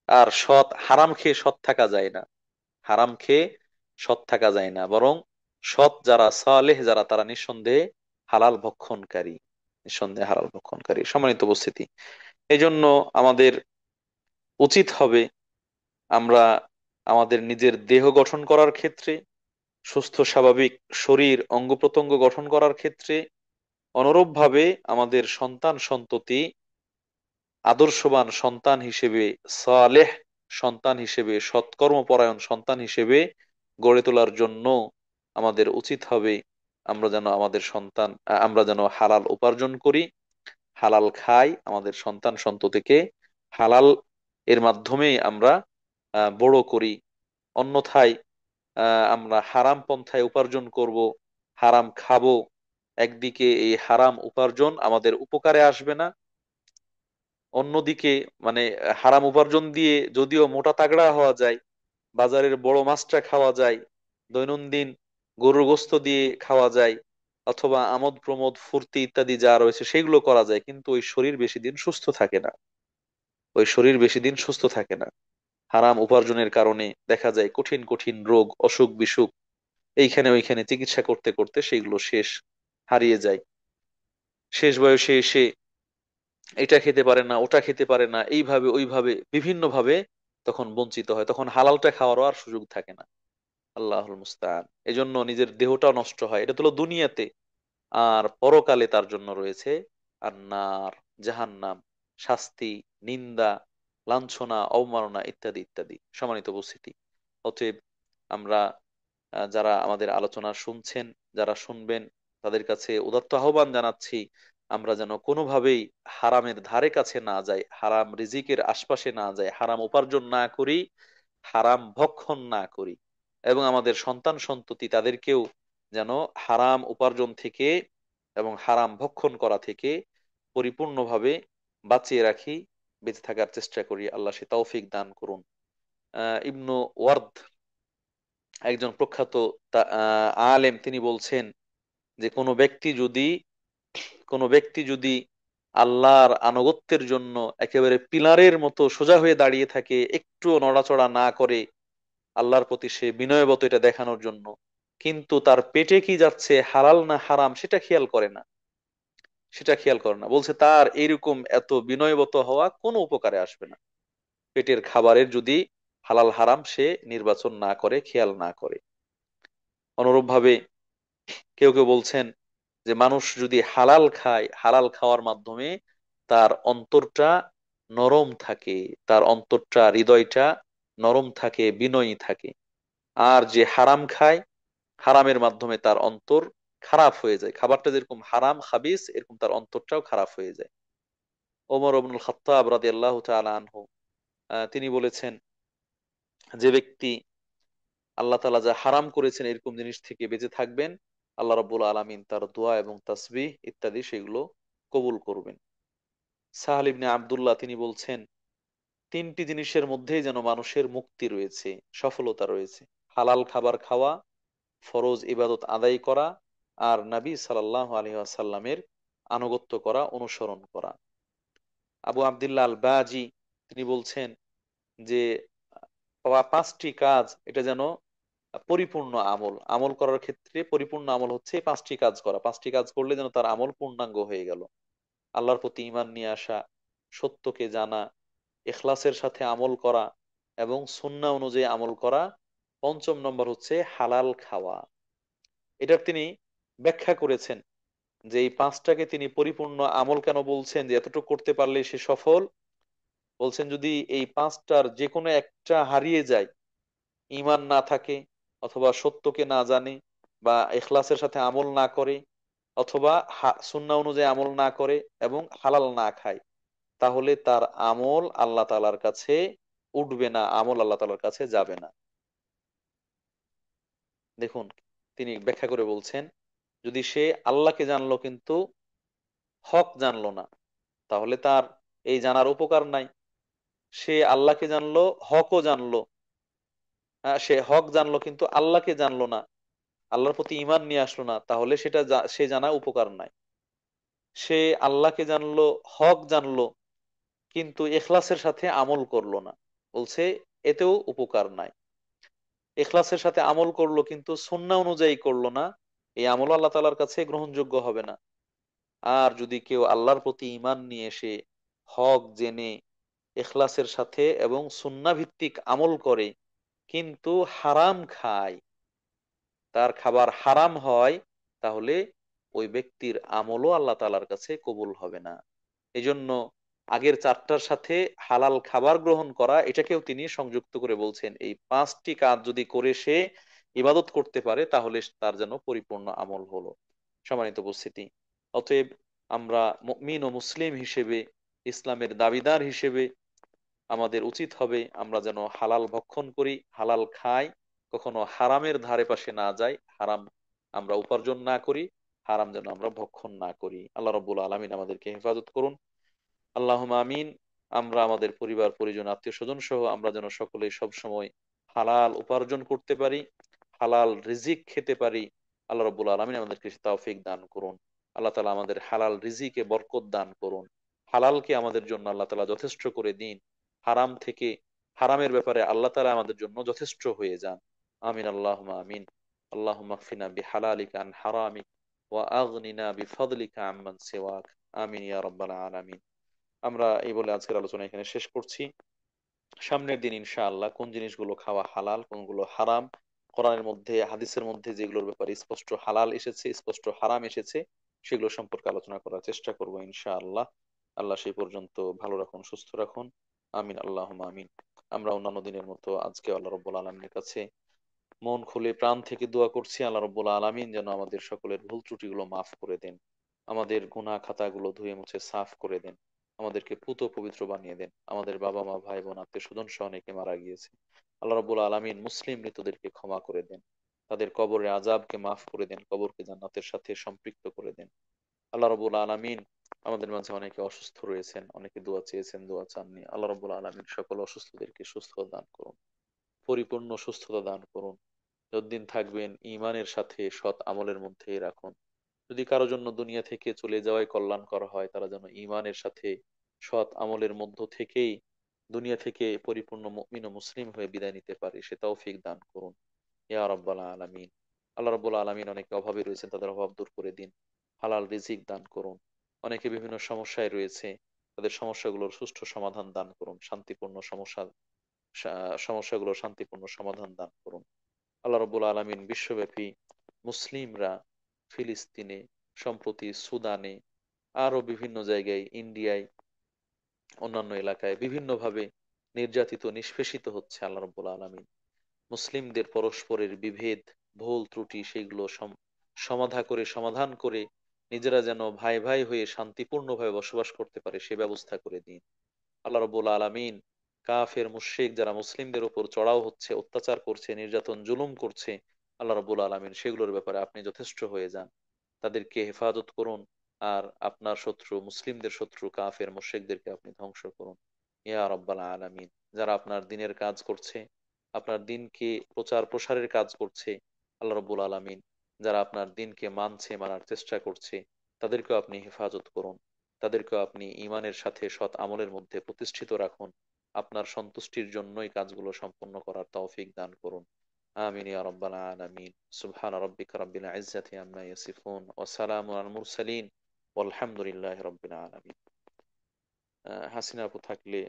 আর সৎ, হারাম খেয়ে সৎ থাকা যায় না, হারাম খেয়ে সৎ থাকা যায় না, বরং সৎ যারা, সালেহ যারা, তারা নিঃসন্দেহে হালাল ভক্ষণকারী, নিঃসন্দেহে হালাল ভক্ষণকারী। সম্মানিত উপস্থিতি, এই জন্য আমাদের উচিত হবে, আমরা আমাদের নিজের দেহ গঠন করার ক্ষেত্রে, সুস্থ স্বাভাবিক শরীর অঙ্গ প্রত্যঙ্গ গঠন করার ক্ষেত্রে, অনুরূপভাবে আমাদের সন্তান সন্ততি আদর্শবান সন্তান হিসেবে, সালেহ সন্তান হিসেবে, সৎকর্মপরায়ণ সন্তান হিসেবে গড়ে তোলার জন্য আমাদের উচিত হবে আমরা যেন আমাদের সন্তান, আমরা যেন হালাল উপার্জন করি, হালাল খাই, আমাদের সন্তান সন্ততিকে হালাল এর মাধ্যমেই আমরা বড় করি। অন্যথায় আমরা হারাম পন্থায় উপার্জন করব, হারাম খাবো, একদিকে এই হারাম উপার্জন আমাদের উপকারে আসবে না, অন্যদিকে মানে হারাম উপার্জন দিয়ে যদিও মোটা তাগড়া হওয়া যায়, বাজারের বড় মাছটা খাওয়া যায়, দৈনন্দিন গরুর গোশত দিয়ে খাওয়া যায়, অথবা আমোদ প্রমোদ ফুর্তি ইত্যাদি যা রয়েছে সেগুলো করা যায়, কিন্তু ওই শরীর বেশি দিন সুস্থ থাকে না। ওই শরীর বেশি দিন সুস্থ থাকে না। হারাম উপার্জনের কারণে দেখা যায় কঠিন কঠিন রোগ, অসুখ বিসুখ এইখানে ওইখানে চিকিৎসা করতে করতে সেগুলো শেষ, হারিয়ে যায়। শেষ বয়সে এসে এটা খেতে পারে না, ওটা খেতে পারে না, এইভাবে ওইভাবে বিভিন্ন ভাবে তখন বঞ্চিত হয়, তখন হালালটা খাওয়ারও আর সুযোগ থাকে না। আল্লাহুল মুস্তাআন। এজন্য নিজের দেহটাও নষ্ট হয়, এটা তো হলো দুনিয়াতে। আর পরকালে তার জন্য রয়েছে আন্নার, জাহান্নাম, শাস্তি, নিন্দা, লাঞ্ছনা, অবমাননা ইত্যাদি ইত্যাদি। সম্মানিত উপস্থিতি, অতএব আমরা যারা আমাদের আলোচনা শুনছেন, যারা শুনবেন, তাদের কাছে উদাত্ত আহ্বান জানাচ্ছি, আমরা যেন কোনোভাবেই হারামের ধারে কাছে না যাই, হারাম রিজিকের আশপাশে না যাই, হারাম উপার্জন না করি, হারাম ভক্ষণ না করি, এবং আমাদের সন্তান সন্ততি তাদেরকেও যেন হারাম উপার্জন থেকে এবং হারাম ভক্ষণ করা থেকে পরিপূর্ণভাবে বাঁচিয়ে রাখি, বেঁচে থাকার চেষ্টা করি। আল্লাহ সে তৌফিক দান করুন। ইবনু ওয়ার্দ, একজন প্রখ্যাত আলেম, তিনি বলছেন যে কোনো ব্যক্তি যদি আল্লাহর আনুগত্যের জন্য একেবারে পিলারের মতো সোজা হয়ে দাঁড়িয়ে থাকে, একটুও নড়াচড়া না করে, আল্লাহর প্রতি সে বিনয়বত এটা দেখানোর জন্য, কিন্তু তার পেটে কি যাচ্ছে, হালাল না হারাম, সেটা খেয়াল করে না, বলছে তার এরকম এত বিনয়বত হওয়া কোনো উপকারে আসবে না, পেটের খাবারের যদি হালাল হারাম সে নির্বাচন না করে, খেয়াল না করে। অনুরূপভাবে কেউ কেউ বলছেন যে মানুষ যদি হালাল খায়, হালাল খাওয়ার মাধ্যমে তার অন্তরটা নরম থাকে, তার অন্তরটা, হৃদয়টা নরম থাকে, বিনয়ী থাকে। আর যে হারাম খায়, হারামের মাধ্যমে তার অন্তর খারাপ হয়ে যায়, খাবারটা যেরকম হারাম খাবিস, এরকম তার অন্তরটাও খারাপ হয়ে যায়। ওমর ইবনুল খাত্তাব রাদিয়াল্লাহু তাআলা আনহু তিনি বলেছেন, যে ব্যক্তি আল্লাহ তাআলা যা হারাম করেছেন এরকম জিনিস থেকে বেঁচে থাকবেন, আল্লাহ রাব্বুল আলামিন তার দোয়া এবং তাসবিহ ইত্যাদি সেগুলো কবুল করবেন। সাহাল ইবনে আব্দুল্লাহ তিনি বলছেন, তিনটি জিনিসের মধ্যেই যেন মানুষের মুক্তি রয়েছে, সফলতা রয়েছে: হালাল খাবার খাওয়া, ফরজ ইবাদত আদায় করা, আর নবী সাল্লাল্লাহু আলাইহি ওয়াসাল্লামের আনুগত্য করা, অনুসরণ করা। আবু আব্দুল্লাহ আল বাজি তিনি বলছেন যে পাঁচটি কাজ, এটা যেন পরিপূর্ণ আমল, আমল করার ক্ষেত্রে পরিপূর্ণ আমল হচ্ছে এই পাঁচটি কাজ করা, পাঁচটি কাজ করলে যেন তার আমল পূর্ণাঙ্গ হয়ে গেল: আল্লাহর প্রতি ঈমান নিয়ে আসা, সত্যকে জানা, ইখলাসের সাথে আমল করা, এবং সুন্নাহ অনুযায়ী আমল করা। পঞ্চম নম্বর হচ্ছে হালাল খাওয়া। এটার তিনি ব্যাখ্যা করেছেন যে এই পাঁচটাকে তিনি পরিপূর্ণ আমল কেন বলছেন, যে এতটুকু করতে পারলে সে সফল। বলছেন যদি এই পাঁচটার যে কোনো একটা হারিয়ে যায়, ঈমান না থাকে, অথবা সত্যকে না জানে, বা ইখলাসের সাথে আমল না করে, অথবা সুন্নাহ অনুযায়ী আমল না করে, এবং হালাল না খায়, তাহলে তার আমল আল্লাহ তাআলার কাছে উঠবে না, আমল আল্লাহ তাআলার কাছে যাবে না। দেখুন, তিনি ব্যাখ্যা করে বলছেন, যদি সে আল্লাহকে জানলো কিন্তু হক জানলো না, তাহলে তার এই জানার উপকার নাই। সে আল্লাহকে জানলো, হকও জানলো, সে হক জানলো কিন্তু আল্লাহকে জানলো না, আল্লাহর প্রতি ঈমান নিয়ে আসলো না, তাহলে সে জানা উপকার নাই। সে আল্লাহকে জানলো, হক জানলো, কিন্তু ইখলাসের সাথে আমল করলো না, বলছে এতেও উপকার নাই। ইখলাসের সাথে আমল করলো কিন্তু সুন্নাহ অনুযায়ী করলো না, এই আমল আল্লাহ তাআলার কাছে গ্রহণযোগ্য হবে না। আর যদি কেউ আল্লাহর প্রতি ঈমান নিয়ে এসে হক জেনে ইখলাসের সাথে এবং সুন্নাহ ভিত্তিক আমল করে, কিন্তু হারাম খায়, তার খাবার হারাম হয়, তাহলে ওই ব্যক্তির আমলও আল্লাহ তাআলার কাছে কবুল হবে না। এজন্য আগের চারটার সাথে হালাল খাবার গ্রহণ করা, এটাকেও তিনি সংযুক্ত করে বলছেন, এই পাঁচটি কাজ যদি করে সে ইবাদত করতে পারে, তাহলে তার যেন পরিপূর্ণ আমল হলো। সম্মানিত উপস্থিতি, অতএব আমরা মুমিন ও মুসলিম হিসেবে, ইসলামের দাবিদার হিসেবে আমাদের উচিত হবে আমরা যেন হালাল ভক্ষণ করি, হালাল খাই, কখনো হারামের ধারে পাশে না যাই, হারাম আমরা উপার্জন না করি, হারাম যেন আমরা ভক্ষণ না করি। আল্লাহ রাব্বুল আলামিন আমাদেরকে হেফাজত করুন। আল্লাহুম্মা আমিন। আমরা আমাদের পরিবার পরিজন আত্মীয় স্বজন সহ আমরা যেন সকলেই সব সময় হালাল উপার্জন করতে পারি, হালাল রিজিক খেতে পারি। আল্লাহ রাব্বুল আলামিন আমাদেরকে সে তৌফিক দান করুন। আল্লাহ তাআলা আমাদের হালাল রিজিকে বরকত দান করুন। হালালকে আমাদের জন্য আল্লাহ তাআলা যথেষ্ট করে দিন। হারাম থেকে, হারামের ব্যাপারে আল্লাহ তাআলা আমাদের জন্য যথেষ্ট হয়ে যান। আমিন আল্লাহুম্মা আমিন। আল্লাহুম্মা কফিনা বিহালালিকা আন হারামিক ওয়া আগনিনা বিফাদলিকা আম্মান সিওয়াক। আমিন ইয়া রাব্বাল আলামিন। আমরা এই বলে আজকের আলোচনা এখানে শেষ করছি। সামনের দিন ইনশাআল্লাহ কোন জিনিসগুলো খাওয়া হালাল, কোনগুলো হারাম, কোরআনের মধ্যে হাদিসের মধ্যে যেগুলোর ব্যাপারে স্পষ্ট হালাল এসেছে, স্পষ্ট হারাম এসেছে, সেগুলো সম্পর্কে আলোচনা করার চেষ্টা করব ইনশাআল্লাহ। আল্লাহ সেই পর্যন্ত ভালো রাখুন, সুস্থ রাখুন। আমিন আল্লাহুম্মা আমিন। আমরা অন্যান্য দিনের মতো আজকে আল্লাহ রাব্বুল আলামিনের কাছে মন খুলে প্রাণ থেকে দোয়া করছি, আল্লাহ রাব্বুল আলামিন যেন আমাদের সকলের ভুল ত্রুটিগুলো মাফ করে দেন, আমাদের গুনাহ খাতাগুলো ধুয়ে মুছে সাফ করে দেন, আমাদেরকে পুত পবিত্র বানিয়ে দেন। আমাদের বাবা মা ভাই বোন আত্মীয় স্বজন সহ অনেকে মারা গিয়েছে, আল্লাহ রাব্বুল আলামিন মুসলিম মৃতদেরকে ক্ষমা করে দেন, তাদের কবরের আযাবকে মাফ করে দেন, কবরকে জান্নাতের সাথে সম্পৃক্ত করে দেন। আল্লাহ রাব্বুল আলামিন আমাদের মাঝে অনেকে অসুস্থ রয়েছেন, অনেকে দোয়া চেয়েছেন, দোয়া চাননি। আল্লাহ রাব্বুল আলামিন সকল অসুস্থদেরকে সুস্থতা দান করুন, পরিপূর্ণ সুস্থতা দান করুন। যতদিন থাকবেন ঈমানের সাথে সৎ আমলের মধ্যেই রাখুন। যদি কারো জন্য দুনিয়া থেকে চলে যাওয়াই কল্যাণ করা হয়, তারা যেন ঈমানের সাথে সৎ আমলের মধ্য থেকেই দুনিয়া থেকে পরিপূর্ণ মুমিন ও মুসলিম হয়ে বিদায় নিতে পারে, সে তৌফিক দান করুন ইয়া রাব্বাল আলামিন। আল্লাহ রাব্বুল আলামিন অনেকে অভাবে রয়েছেন, তাদের অভাব দূর করে দিন, হালাল রিজিক দান করুন। অনেকে বিভিন্ন সমস্যায় রয়েছে, তাদের সমস্যাগুলোর সুষ্ঠু সমাধান দান করুন, শান্তিপূর্ণ সমস্যাগুলোর শান্তিপূর্ণ সমাধান দান করুন। আল্লাহ রাব্বুল আলামিন বিশ্বব্যাপী মুসলিমরা ফিলিস্তিনে, সম্প্রতি সুদানে, আরো বিভিন্ন জায়গায়, ইন্ডিয়ায়, অন্যান্য এলাকায় বিভিন্নভাবে নির্যাতিত নিষ্পেষিত হচ্ছে। আল্লাহ রাব্বুল আলামিন মুসলিমদের পরস্পরের বিভেদ, ভুল ত্রুটি সেগুলো সমাধান করে নিজেরা যেন ভাই ভাই হয়ে শান্তিপূর্ণভাবে বসবাস করতে পারে সে ব্যবস্থা করে দিন। আল্লাহ রাব্বুল আলামিন কাফের মুশরিক যারা মুসলিমদের উপর চড়াও হচ্ছে, অত্যাচার করছে, নির্যাতন জুলুম করছে, আল্লাহ রাব্বুল আলামিন সেগুলোর ব্যাপারে আপনি যথেষ্ট হয়ে যান, তাদেরকে হেফাজত করুন। আর আপনার শত্রু, মুসলিমদের শত্রু কাফের মুশরিকদেরকে আপনি ধ্বংস করুন ইয়া রাব্বাল আলামিন। যারা আপনার দিনের কাজ করছে, আপনার দিনকে প্রচার প্রসারের কাজ করছে, আল্লাহ রাব্বুল আলামিন যারা আপনার দিনকে মানছে, মানার চেষ্টা করছে, তাদেরকেও আপনি হেফাজত করুন, তাদেরকেও আপনি ঈমানের সাথে সৎ আমলের মধ্যে প্রতিষ্ঠিত রাখুন। আপনার সন্তুষ্টির জন্যই কাজগুলো সম্পন্ন করার তৌফিক দান করুন। আমিন ইয়া রাব্বাল আলামিন। সুবহান রাব্বিকা রাব্বিল ইজ্জাতি আম্মা ইয়াসিফুন ওয়া সালামুন আলাল মুরসালিন ওয়ালহামদুলিল্লাহি রাব্বিল আলামিন। হাসিনা আপু থাকলে,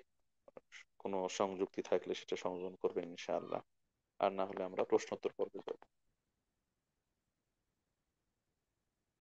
কোনো সংযুক্তি থাকলে সেটা সংযোজন করবেন ইনশাআল্লাহ। আর না হলে আমরা প্রশ্নোত্তর পর্বে যাব।